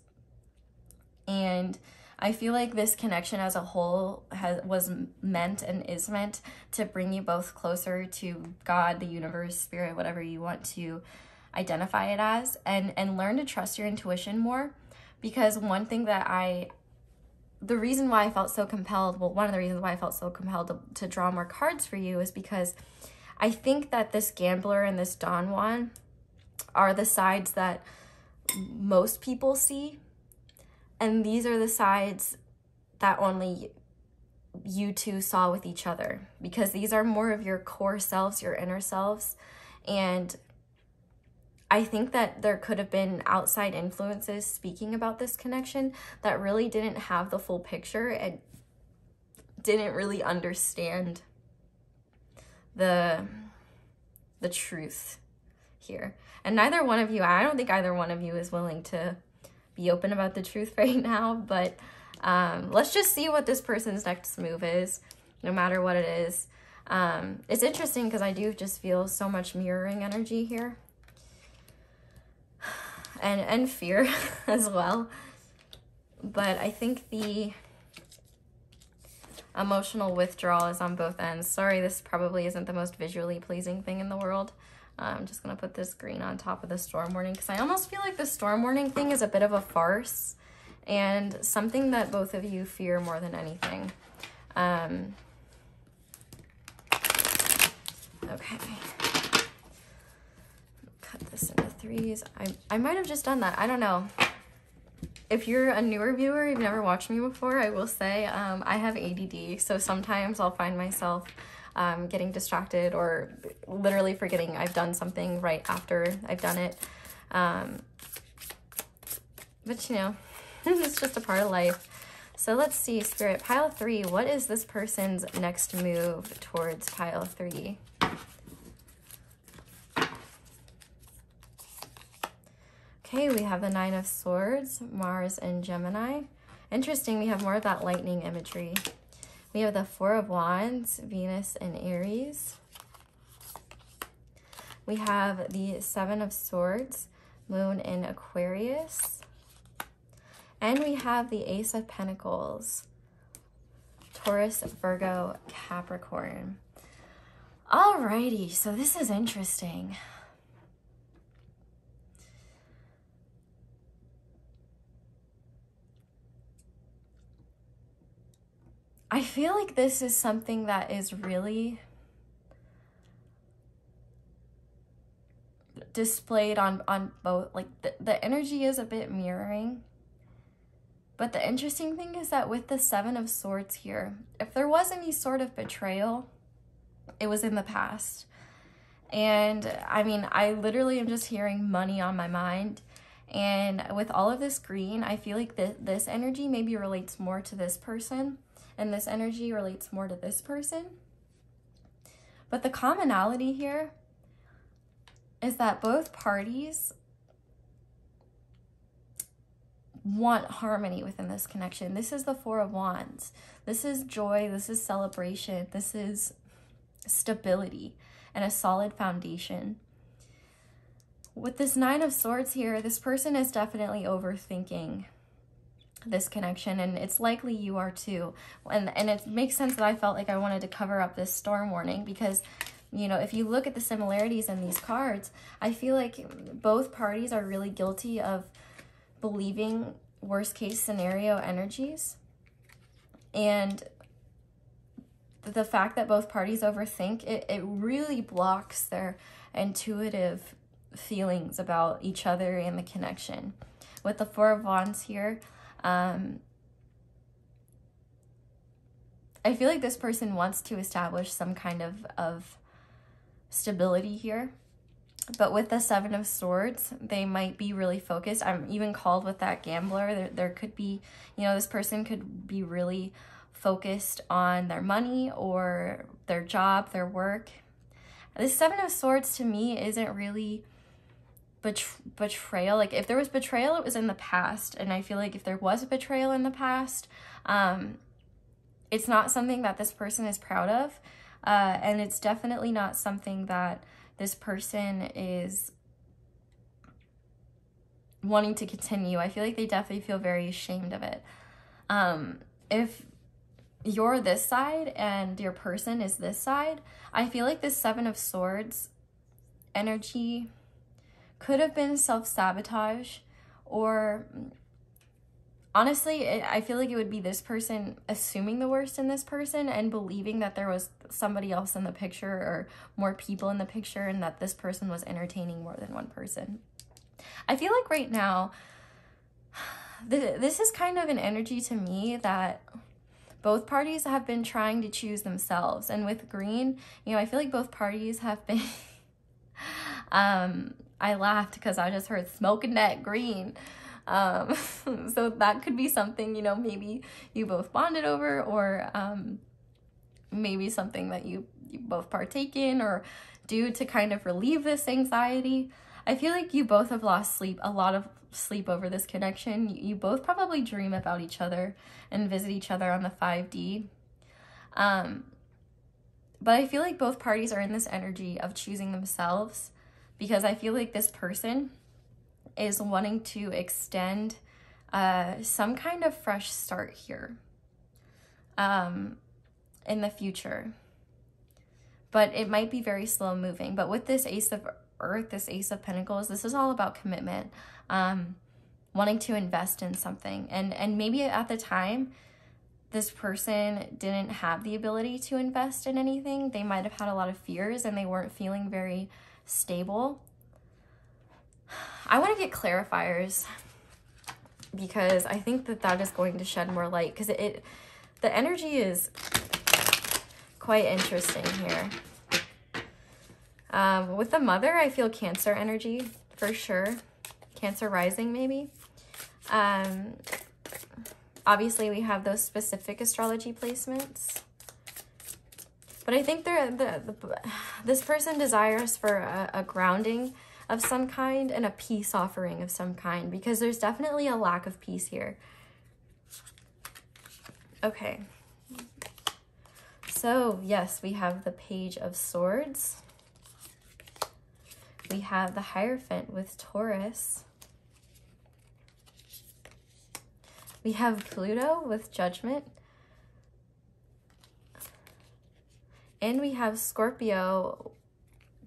And I feel like this connection as a whole was meant and is meant to bring you both closer to God, the universe, spirit, whatever you want to identify it as, and learn to trust your intuition more. Because one thing that the reason why I felt so compelled, well, one of the reasons why I felt so compelled to draw more cards for you is because I think that this Gambler and this Don Juan are the sides that most people see. And these are the sides that only you two saw with each other, because these are more of your core selves, your inner selves. And I think that there could have been outside influences speaking about this connection that really didn't have the full picture and didn't really understand the truth here. And neither one of you, I don't think either one of you is willing to be open about the truth right now, but let's just see what this person's next move is, no matter what it is. It's interesting because I do just feel so much mirroring energy here. And fear as well. But I think the emotional withdrawal is on both ends. Sorry, this probably isn't the most visually pleasing thing in the world. I'm just going to put this green on top of the storm warning because I almost feel like the storm warning thing is a bit of a farce and something that both of you fear more than anything. Okay. Cut this into threes. I might have just done that. I don't know. If you're a newer viewer, you've never watched me before, I will say I have ADD. So sometimes I'll find myself getting distracted or literally forgetting I've done something right after I've done it. But you know, it's just a part of life. So let's see, Spirit, pile 3, what is this person's next move towards pile 3? Okay, we have the 9 of Swords, Mars and Gemini. Interesting, we have more of that lightning imagery. We have the 4 of Wands, Venus and Aries. We have the 7 of Swords, Moon in Aquarius. And we have the Ace of Pentacles, Taurus, Virgo, Capricorn. Alrighty, so this is interesting. I feel like this is something that is really displayed on both. Like the energy is a bit mirroring. But the interesting thing is that with the 7 of Swords here, if there was any sort of betrayal, it was in the past. And I mean, I literally am just hearing money on my mind. And with all of this green, I feel like this energy maybe relates more to this person. And this energy relates more to this person. But the commonality here is that both parties want harmony within this connection. This is the 4 of Wands. This is joy. This is celebration. This is stability and a solid foundation. With this 9 of Swords here, this person is definitely overthinking this connection, and it's likely you are too. And it makes sense that I felt like I wanted to cover up this storm warning because, you know, if you look at the similarities in these cards, I feel like both parties are really guilty of believing worst case scenario energies. And the fact that both parties overthink, it really blocks their intuitive feelings about each other and the connection. With the Four of Wands here, I feel like this person wants to establish some kind of stability here. But with the Seven of Swords, they might be really focused. I'm even called with that gambler. There could be, you know, this person could be really focused on their money or their job, their work. This Seven of Swords to me isn't really betrayal. Like if there was betrayal, it was in the past. And I feel like if there was a betrayal in the past, it's not something that this person is proud of. And it's definitely not something that this person is wanting to continue. I feel like they definitely feel very ashamed of it. If you're this side and your person is this side, I feel like this Seven of Swords energy could have been self-sabotage, or honestly, I feel like it would be this person assuming the worst in this person and believing that there was somebody else in the picture or more people in the picture, and that this person was entertaining more than one person. I feel like right now, this is kind of an energy to me that both parties have been trying to choose themselves. And with green, you know, I feel like both parties have been... I laughed because I just heard smoking that green. So that could be something, you know, maybe you both bonded over, or maybe something that you both partake in or do to kind of relieve this anxiety. I feel like you both have lost sleep, a lot of sleep over this connection. You both probably dream about each other and visit each other on the 5D. But I feel like both parties are in this energy of choosing themselves, because I feel like this person is wanting to extend some kind of fresh start here in the future. But it might be very slow moving. But with this Ace of Earth, this Ace of Pentacles, this is all about commitment, wanting to invest in something. And maybe at the time, this person didn't have the ability to invest in anything. They might have had a lot of fears and they weren't feeling very stable. I want to get clarifiers, because I think that is going to shed more light, because the energy is quite interesting here. With the Mother, I feel Cancer energy for sure. Cancer rising maybe. Obviously we have those specific astrology placements. But I think this person desires for a grounding of some kind and a peace offering of some kind, because there's definitely a lack of peace here. Okay. So, yes, we have the Page of Swords. We have the Hierophant with Taurus. We have Pluto with Judgment. And we have Scorpio,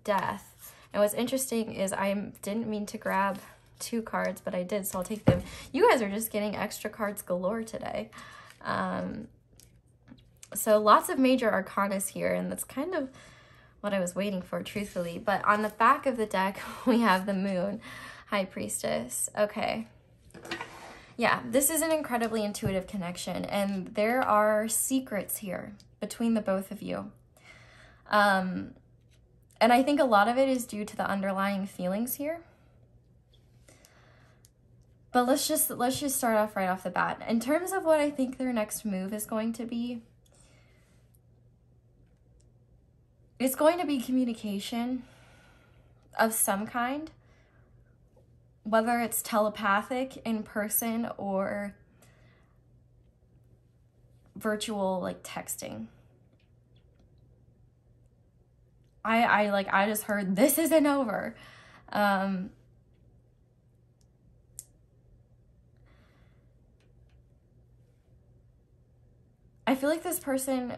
Death. And what's interesting is I didn't mean to grab 2 cards, but I did, so I'll take them. You guys are just getting extra cards galore today. So lots of major arcanas here, and that's kind of what I was waiting for, truthfully. But on the back of the deck, we have the Moon, High Priestess. Okay. Yeah, this is an incredibly intuitive connection, and there are secrets here between the both of you. And I think a lot of it is due to the underlying feelings here. But let's just start off right off the bat. In terms of what I think their next move is going to be, it's going to be communication of some kind, whether it's telepathic, in person, or virtual, like texting. I just heard this isn't over. I feel like this person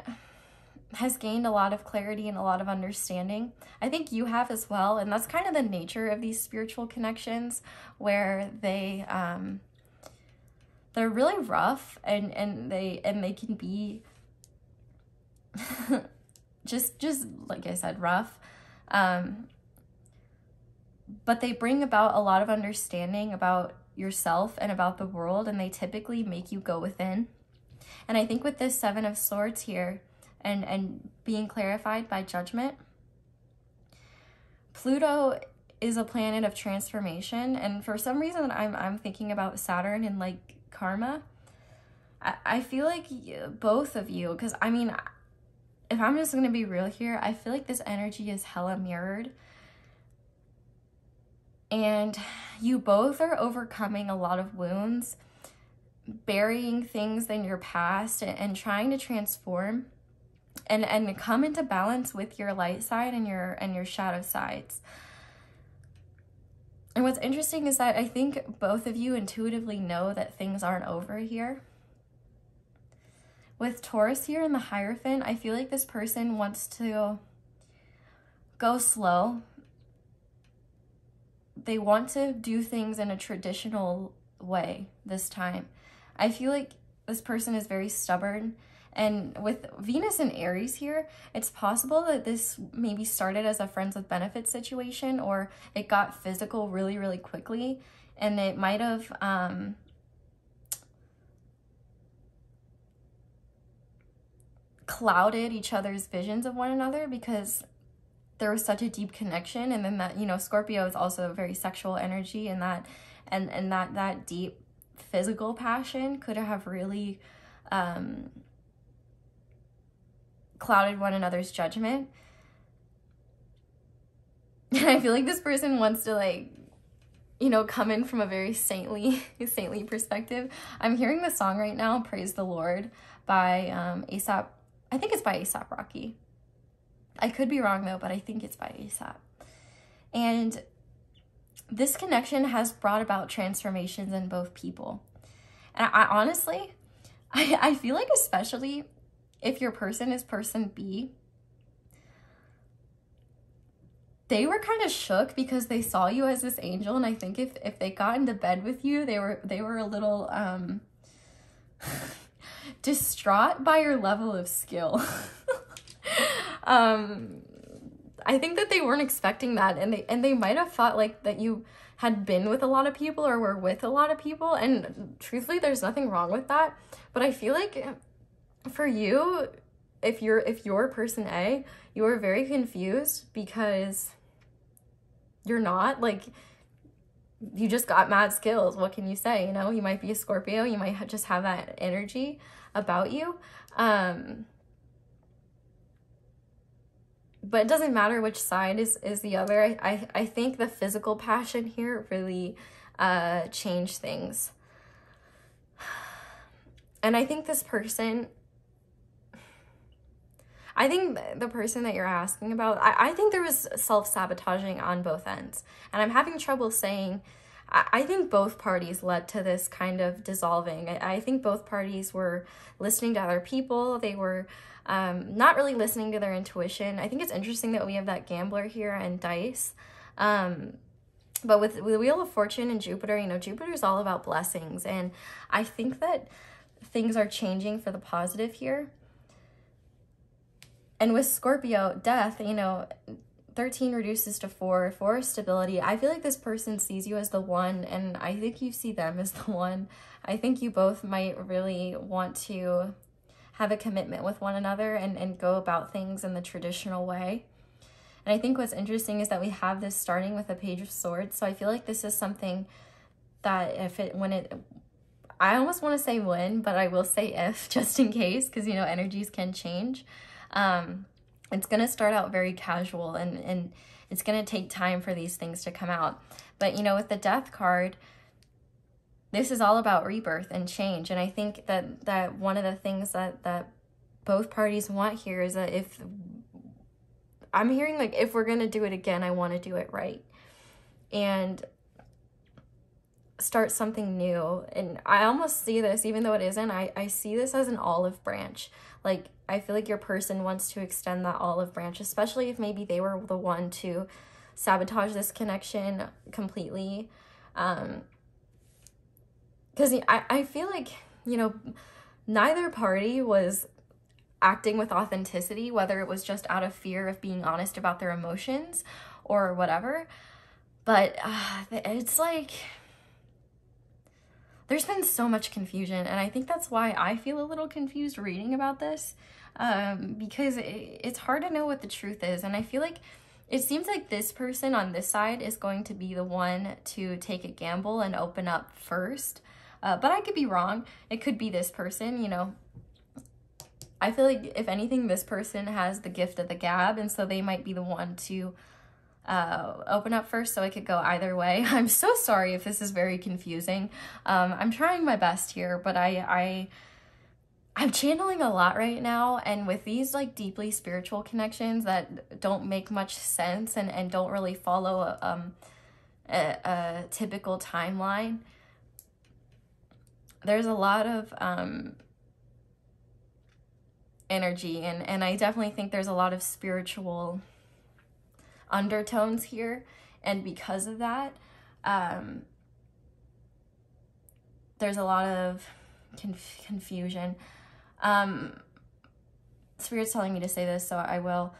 has gained a lot of clarity and a lot of understanding. I think you have as well, and that's kind of the nature of these spiritual connections, where they're really rough and they can be just like I said, rough. But they bring about a lot of understanding about yourself and about the world, and they typically make you go within. And I think with this Seven of Swords here and being clarified by judgment, Pluto is a planet of transformation, and for some reason I'm thinking about Saturn and like karma. I feel like both of you, because I mean, if I'm just gonna be real here, I feel like this energy is hella mirrored, and you both are overcoming a lot of wounds, burying things in your past, and trying to transform and come into balance with your light side and your shadow sides. And what's interesting is that I think both of you intuitively know that things aren't over here. With Taurus here in the Hierophant, I feel like this person wants to go slow. They want to do things in a traditional way this time. I feel like this person is very stubborn. And with Venus and Aries here, it's possible that this maybe started as a friends with benefits situation, or it got physical really, really quickly. And it might have clouded each other's visions of one another because there was such a deep connection. And then that, you know, Scorpio is also a very sexual energy, and that deep physical passion could have really clouded one another's judgment. And I feel like this person wants to, like, you know, come in from a very saintly perspective. I'm hearing the song right now, Praise the Lord, by ASAP. I think it's by ASAP Rocky. I could be wrong though, but I think it's by ASAP. And this connection has brought about transformations in both people. And I honestly, I feel like, especially if your person is person B, they were kind of shook because they saw you as this angel. And I think if they got into bed with you, they were a little distraught by your level of skill. I think that they weren't expecting that, and they might have thought like that you had been with a lot of people or were with a lot of people, and truthfully there's nothing wrong with that. But I feel like for you, if you're person A, you are very confused because you're not, like, you just got mad skills. What can you say? You know, you might be a Scorpio, you might just have that energy about you. But it doesn't matter which side is the other. I think the physical passion here really changed things. And I think this person, I think the person that you're asking about, I think there was self-sabotaging on both ends. And I'm having trouble saying, I think both parties led to this kind of dissolving. I think both parties were listening to other people. They were not really listening to their intuition. I think it's interesting that we have that gambler here and dice. But with the Wheel of Fortune and Jupiter, you know, Jupiter is all about blessings. And I think that things are changing for the positive here. And with Scorpio, death, you know, 13 reduces to 4, 4 is stability. I feel like this person sees you as the one, and I think you see them as the one. I think you both might really want to have a commitment with one another and go about things in the traditional way. And I think what's interesting is that we have this starting with a Page of Swords. So I feel like this is something that I almost want to say when, but I will say if, just in case, because, you know, energies can change. It's going to start out very casual, and it's going to take time for these things to come out. But, you know, with the Death card, this is all about rebirth and change. And I think that one of the things that both parties want here is that if I'm hearing, like, if we're going to do it again, I want to do it right and start something new. And I almost see this, even though it isn't, I see this as an olive branch. Like, I feel like your person wants to extend that olive branch, especially if maybe they were the one to sabotage this connection completely. Because I feel like, you know, neither party was acting with authenticity, whether it was just out of fear of being honest about their emotions or whatever. But it's like, there's been so much confusion, and I think that's why I feel a little confused reading about this, because it's hard to know what the truth is. And I feel like it seems like this person on this side is going to be the one to take a gamble and open up first. But I could be wrong. It could be this person, you know. I feel like, if anything, this person has the gift of the gab, and so they might be the one to open up first, so it could go either way. I'm so sorry if this is very confusing. I'm trying my best here, but I'm channeling a lot right now, and with these like deeply spiritual connections that don't make much sense and don't really follow a typical timeline, there's a lot of energy, and I definitely think there's a lot of spiritual undertones here, and because of that, there's a lot of confusion. Spirit's telling me to say this, so I will.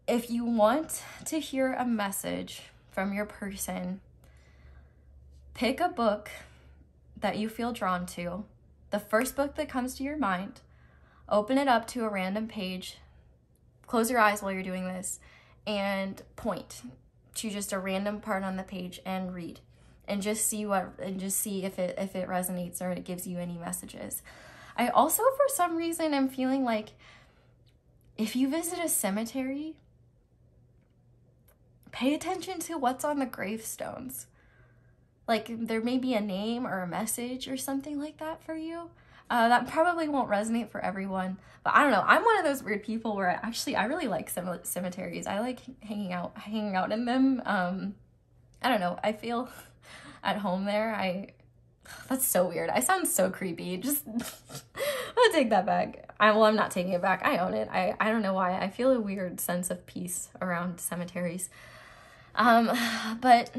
If you want to hear a message from your person, pick a book that you feel drawn to, the first book that comes to your mind, open it up to a random page, close your eyes while you're doing this, and point to just a random part on the page and read, and just see if it resonates or it gives you any messages. I also, for some reason, am feeling like if you visit a cemetery, pay attention to what's on the gravestones. Like, there may be a name or a message or something like that for you. That probably won't resonate for everyone, but I don't know. I'm one of those weird people where I really like cemeteries. I like hanging out in them. I don't know. I feel at home there. That's so weird. I sound so creepy. Just, I'm gonna take that back. I'm not taking it back. I own it. I don't know why. I feel a weird sense of peace around cemeteries. But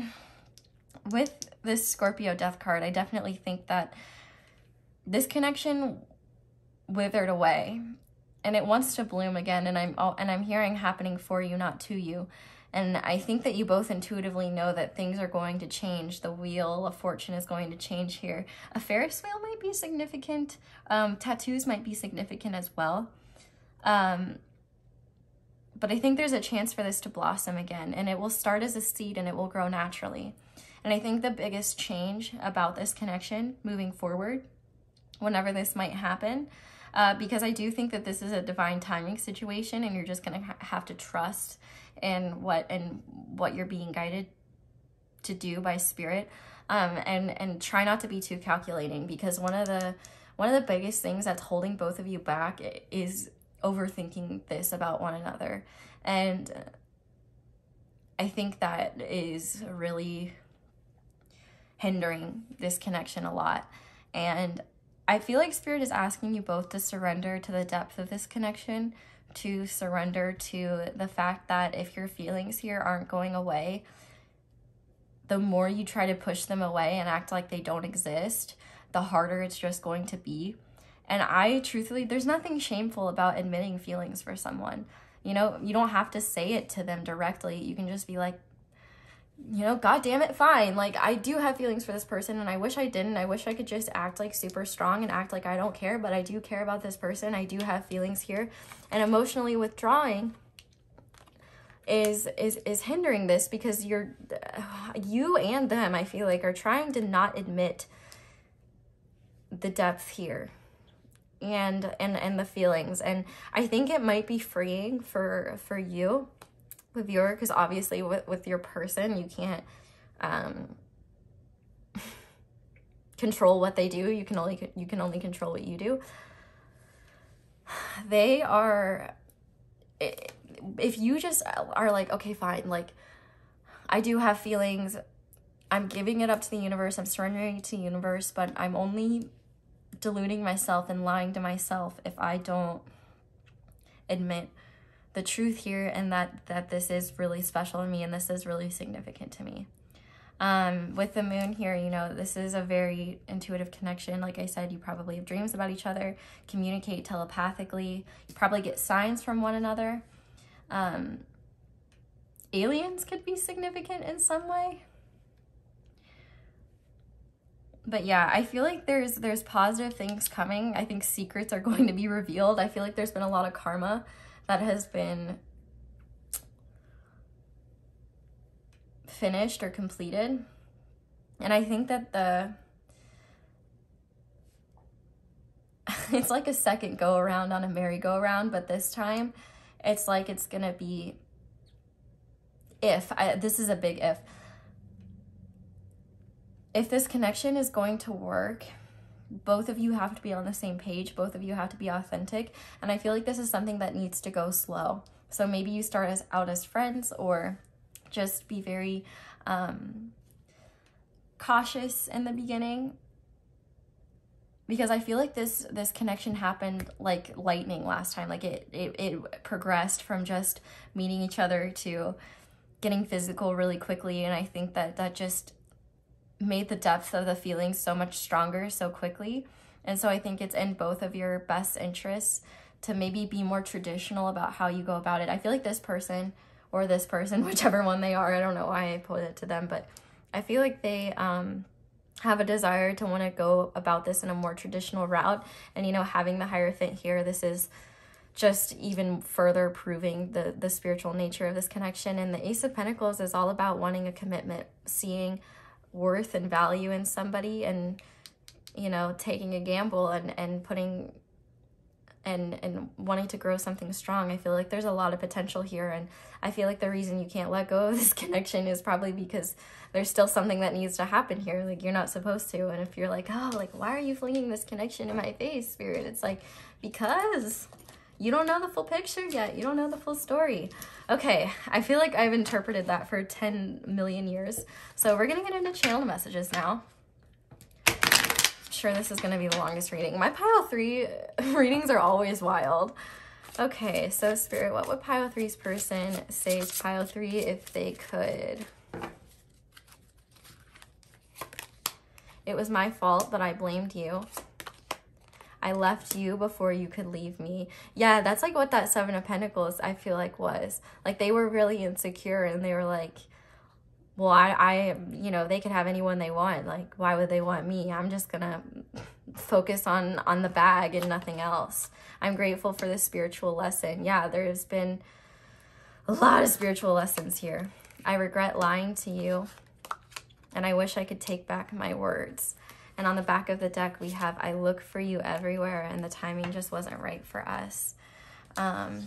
with this Scorpio death card, I definitely think that this connection withered away and it wants to bloom again, and I'm hearing happening for you, not to you. And I think that you both intuitively know that things are going to change. The wheel of fortune is going to change here. A Ferris wheel might be significant. Tattoos might be significant as well. But I think there's a chance for this to blossom again, and it will start as a seed and it will grow naturally. And I think the biggest change about this connection moving forward, whenever this might happen, because I do think that this is a divine timing situation, and you're just going to have to trust in what you're being guided to do by spirit, and try not to be too calculating, because one of the biggest things that's holding both of you back is overthinking this about one another. And I think that is really hindering this connection a lot. And I feel like Spirit is asking you both to surrender to the depth of this connection, to surrender to the fact that if your feelings here aren't going away, the more you try to push them away and act like they don't exist, the harder it's just going to be. And I truthfully, there's nothing shameful about admitting feelings for someone. You know, you don't have to say it to them directly. You can just be like, you know, God damn it, fine. Like, I do have feelings for this person, and I wish I didn't. I wish I could just act like super strong and act like I don't care, but I do care about this person. I do have feelings here. And emotionally withdrawing is hindering this, because you and them, I feel like, are trying to not admit the depth here and the feelings. And I think it might be freeing for you with because obviously with your person, you can't control what they do. You can only control what you do. They are, if you just are like, okay, fine, like, I do have feelings, I'm giving it up to the universe, I'm surrendering to the universe, but I'm only deluding myself and lying to myself if I don't admit the truth here, and that this is really special to me and this is really significant to me. With the moon here, you know, this is a very intuitive connection. Like I said, you probably have dreams about each other, communicate telepathically, you probably get signs from one another. Aliens could be significant in some way. But yeah, I feel like there's positive things coming. I think secrets are going to be revealed. I feel like there's been a lot of karma that has been finished or completed. And I think that it's like a second go around on a merry-go-round, but this time it's like it's gonna be, this is a big if this connection is going to work, both of you have to be on the same page, both of you have to be authentic, and I feel like this is something that needs to go slow. So maybe you start out as friends, or just be very cautious in the beginning, because I feel like this connection happened like lightning last time. Like it progressed from just meeting each other to getting physical really quickly, and I think that just made the depth of the feelings so much stronger so quickly. And so I think it's in both of your best interests to maybe be more traditional about how you go about it. I feel like this person, or this person, whichever one they are, I don't know why I put it to them, but I feel like they have a desire to want to go about this in a more traditional route. And, you know, having the Hierophant here, this is just even further proving the spiritual nature of this connection. And the Ace of Pentacles is all about wanting a commitment, seeing worth and value in somebody, and, you know, taking a gamble and putting and wanting to grow something strong. I feel like there's a lot of potential here, and I feel like the reason you can't let go of this connection is probably because there's still something that needs to happen here. Like, you're not supposed to. And if you're like, oh, like, why are you flinging this connection in my face, Spirit? It's like, because you don't know the full picture yet. You don't know the full story. Okay, I feel like I've interpreted that for 10 million years. So we're gonna get into channel messages now. I'm sure this is gonna be the longest reading. My pile 3 readings are always wild. Okay, so Spirit, what would pile 3's person say to pile 3 if they could? It was my fault that I blamed you. I left you before you could leave me. Yeah, that's like what that 7 of Pentacles, I feel like, was. Like, they were really insecure, and they were like, well, I you know, they could have anyone they want. Like, why would they want me? I'm just gonna focus on the bag and nothing else. I'm grateful for this spiritual lesson. Yeah, there's been a lot of spiritual lessons here. I regret lying to you, and I wish I could take back my words. And on the back of the deck, we have, I look for you everywhere, and the timing just wasn't right for us. Let's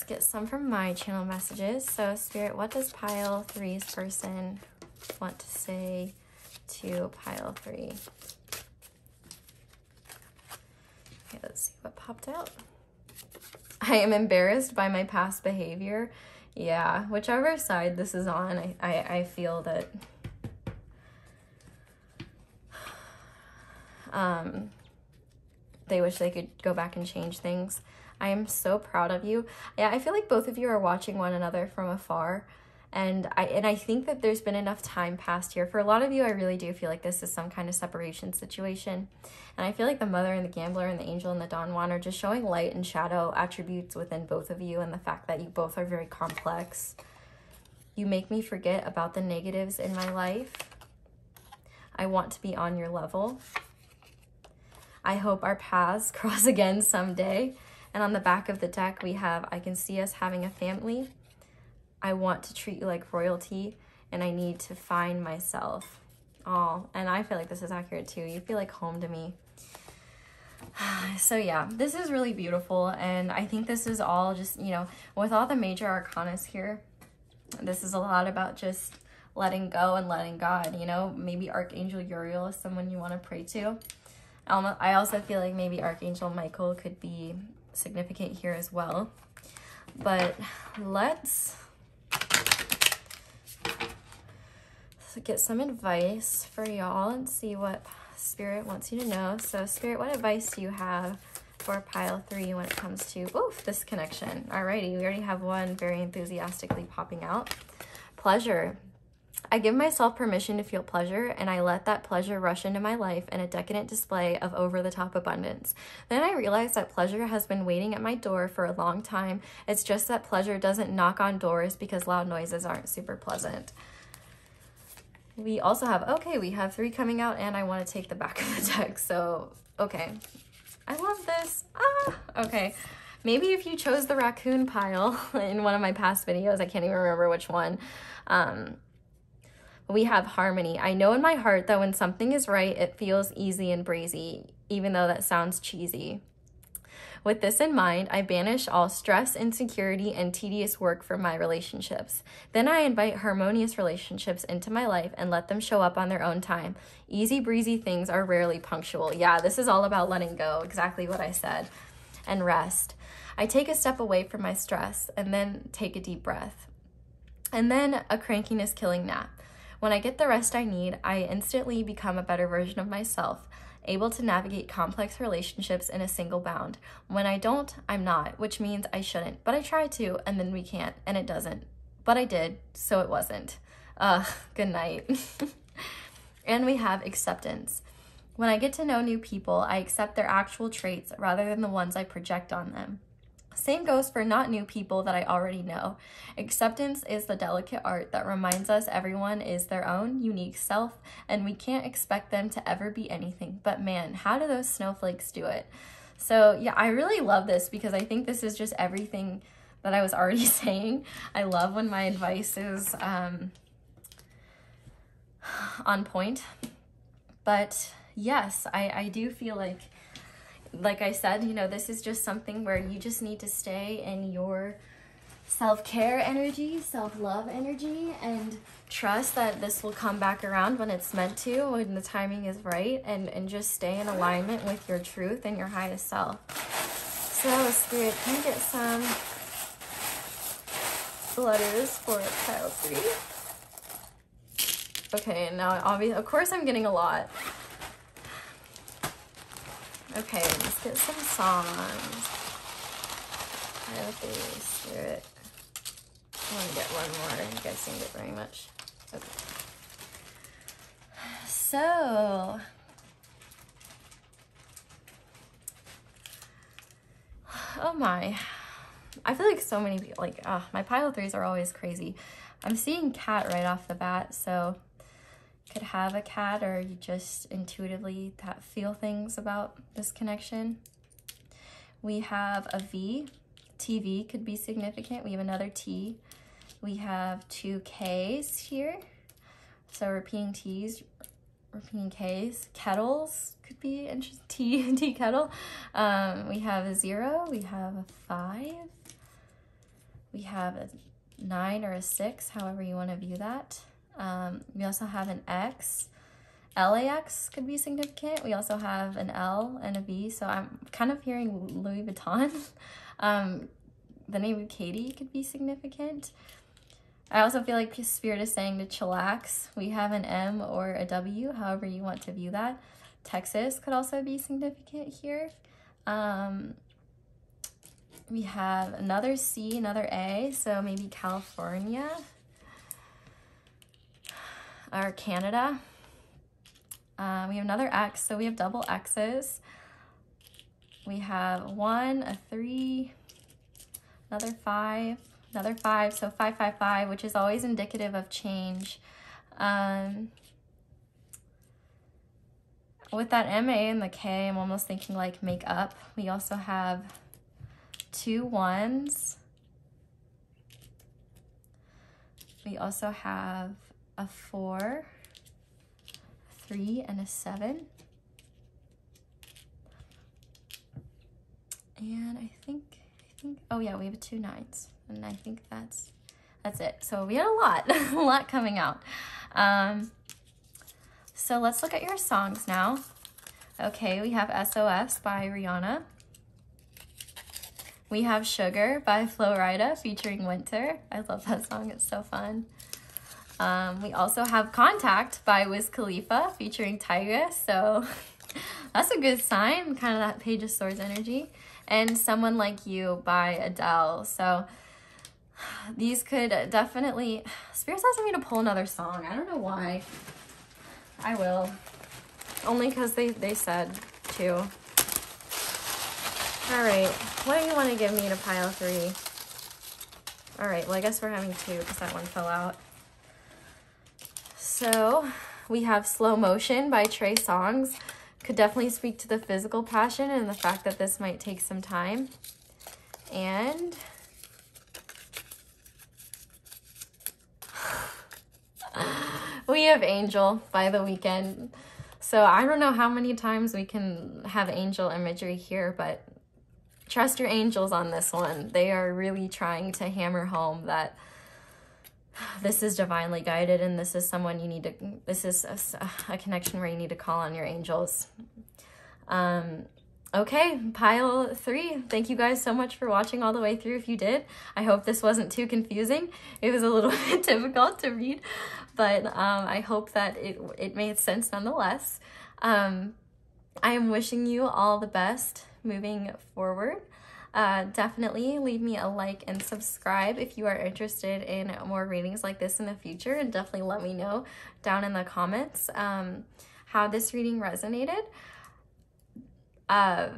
get some from my channel messages. So, Spirit, what does pile 3's person want to say to pile 3? Okay, let's see what popped out. I am embarrassed by my past behavior. Yeah, whichever side this is on, I feel that they wish they could go back and change things. I am so proud of you. Yeah, I feel like both of you are watching one another from afar. And I think that there's been enough time passed here. For a lot of you, I really do feel like this is some kind of separation situation. And I feel like the Mother and the Gambler and the Angel and the Don Juan are just showing light and shadow attributes within both of you, and the fact that you both are very complex. You make me forget about the negatives in my life. I want to be on your level. I hope our paths cross again someday. And on the back of the deck, we have, I can see us having a family. I want to treat you like royalty, and I need to find myself. Oh, and I feel like this is accurate too. You feel like home to me. So yeah, this is really beautiful, and I think this is all just, you know, with all the major arcanas here, this is a lot about just letting go and letting God, you know. Maybe Archangel Uriel is someone you want to pray to. I also feel like maybe Archangel Michael could be significant here as well. But let's get some advice for y'all and see what Spirit wants you to know. So, Spirit, what advice do you have for pile 3 when it comes to, oof, this connection. Alrighty, we already have one very enthusiastically popping out. Pleasure. I give myself permission to feel pleasure, and I let that pleasure rush into my life in a decadent display of over-the-top abundance. Then I realize that pleasure has been waiting at my door for a long time. It's just that pleasure doesn't knock on doors because loud noises aren't super pleasant. We also have, okay, we have 3 coming out, and I want to take the back of the deck, so, okay. I love this. Okay. Maybe if you chose the raccoon pile in one of my past videos, I can't even remember which one, we have harmony. I know in my heart that when something is right, it feels easy and breezy, even though that sounds cheesy. With this in mind, I banish all stress, insecurity, and tedious work from my relationships. Then I invite harmonious relationships into my life and let them show up on their own time. Easy breezy things are rarely punctual. Yeah, this is all about letting go, exactly what I said. And rest. I take a step away from my stress and then take a deep breath. And then a crankiness killing nap. When I get the rest I need, I instantly become a better version of myself, able to navigate complex relationships in a single bound. When I don't, I'm not, which means I shouldn't, but I try to, and then we can't, and it doesn't. But I did, so it wasn't. Good night. And we have acceptance. When I get to know new people, I accept their actual traits rather than the ones I project on them. Same goes for not new people that I already know. Acceptance is the delicate art that reminds us everyone is their own unique self, and we can't expect them to ever be anything. But man, how do those snowflakes do it? So yeah, I really love this because I think this is just everything that I was already saying. I love when my advice is on point. But yes, I do feel like I said, you know, this is just something where you just need to stay in your self-care energy, self-love energy, and trust that this will come back around when it's meant to, when the timing is right, and just stay in alignment with your truth and your highest self. So, Spirit, can I get some letters for pile 3? Okay, now obviously, of course I'm getting a lot. Okay, let's get some songs. Pile 3, Spirit. I want to get one more. You guys didn't get very much. Okay. So, oh my. I feel like so many people, like, my pile 3s are always crazy. I'm seeing cat right off the bat, so could have a cat, or you just intuitively feel things about this connection. We have a V. TV could be significant. We have another T. We have 2 Ks here. So repeating T's, repeating Ks. Kettles could be interesting. Tea kettle. We have a 0. We have a 5. We have a 9 or a 6, however you want to view that. We also have an X. LAX could be significant. We also have an L and a V, so I'm kind of hearing Louis Vuitton. The name of Katie could be significant. I also feel like Spirit is saying to chillax. We have an M or a W, however you want to view that. Texas could also be significant here. We have another C, another A, so maybe California or Canada. We have another X, so we have double X's. We have 1, a 3, another 5, another 5, so 555, which is always indicative of change. With that MA and the K, I'm almost thinking like make up. We also have 2 1s. We also have a 4, 3, and a 7. And I think, oh yeah, we have 2 9s, and I think that's it. So we had a lot, a lot coming out. So let's look at your songs now. Okay, we have SOS by Rihanna. We have Sugar by Flo Rida featuring Winter. I love that song, it's so fun. We also have Contact by Wiz Khalifa featuring Tigress. So That's a good sign, kind of that Page of Swords energy. And Someone Like You by Adele. So these could definitely, Spirit's asking me to pull another song. I don't know why. I will. Only because they said to. All right, what do you want to give me to pile 3? All right, well, I guess we're having 2 because that one fell out. So we have Slow Motion by Trey Songz. Could definitely speak to the physical passion and the fact that this might take some time. And we have Angel by The Weeknd. So I don't know how many times we can have angel imagery here, but trust your angels on this one. They are really trying to hammer home that this is divinely guided, and this is someone you need to, this is a connection where you need to call on your angels. Okay, pile 3. Thank you guys so much for watching all the way through. If you did, I hope this wasn't too confusing. It was a little bit difficult to read, but I hope that it made sense nonetheless. I am wishing you all the best moving forward. Definitely leave me a like and subscribe if you are interested in more readings like this in the future, and definitely let me know down in the comments how this reading resonated. Oh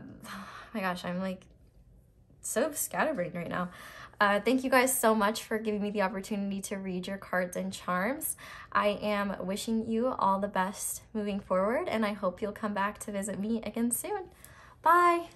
my gosh, I'm like so scatterbrained right now. Thank you guys so much for giving me the opportunity to read your cards and charms. I am wishing you all the best moving forward, and I hope you'll come back to visit me again soon. Bye!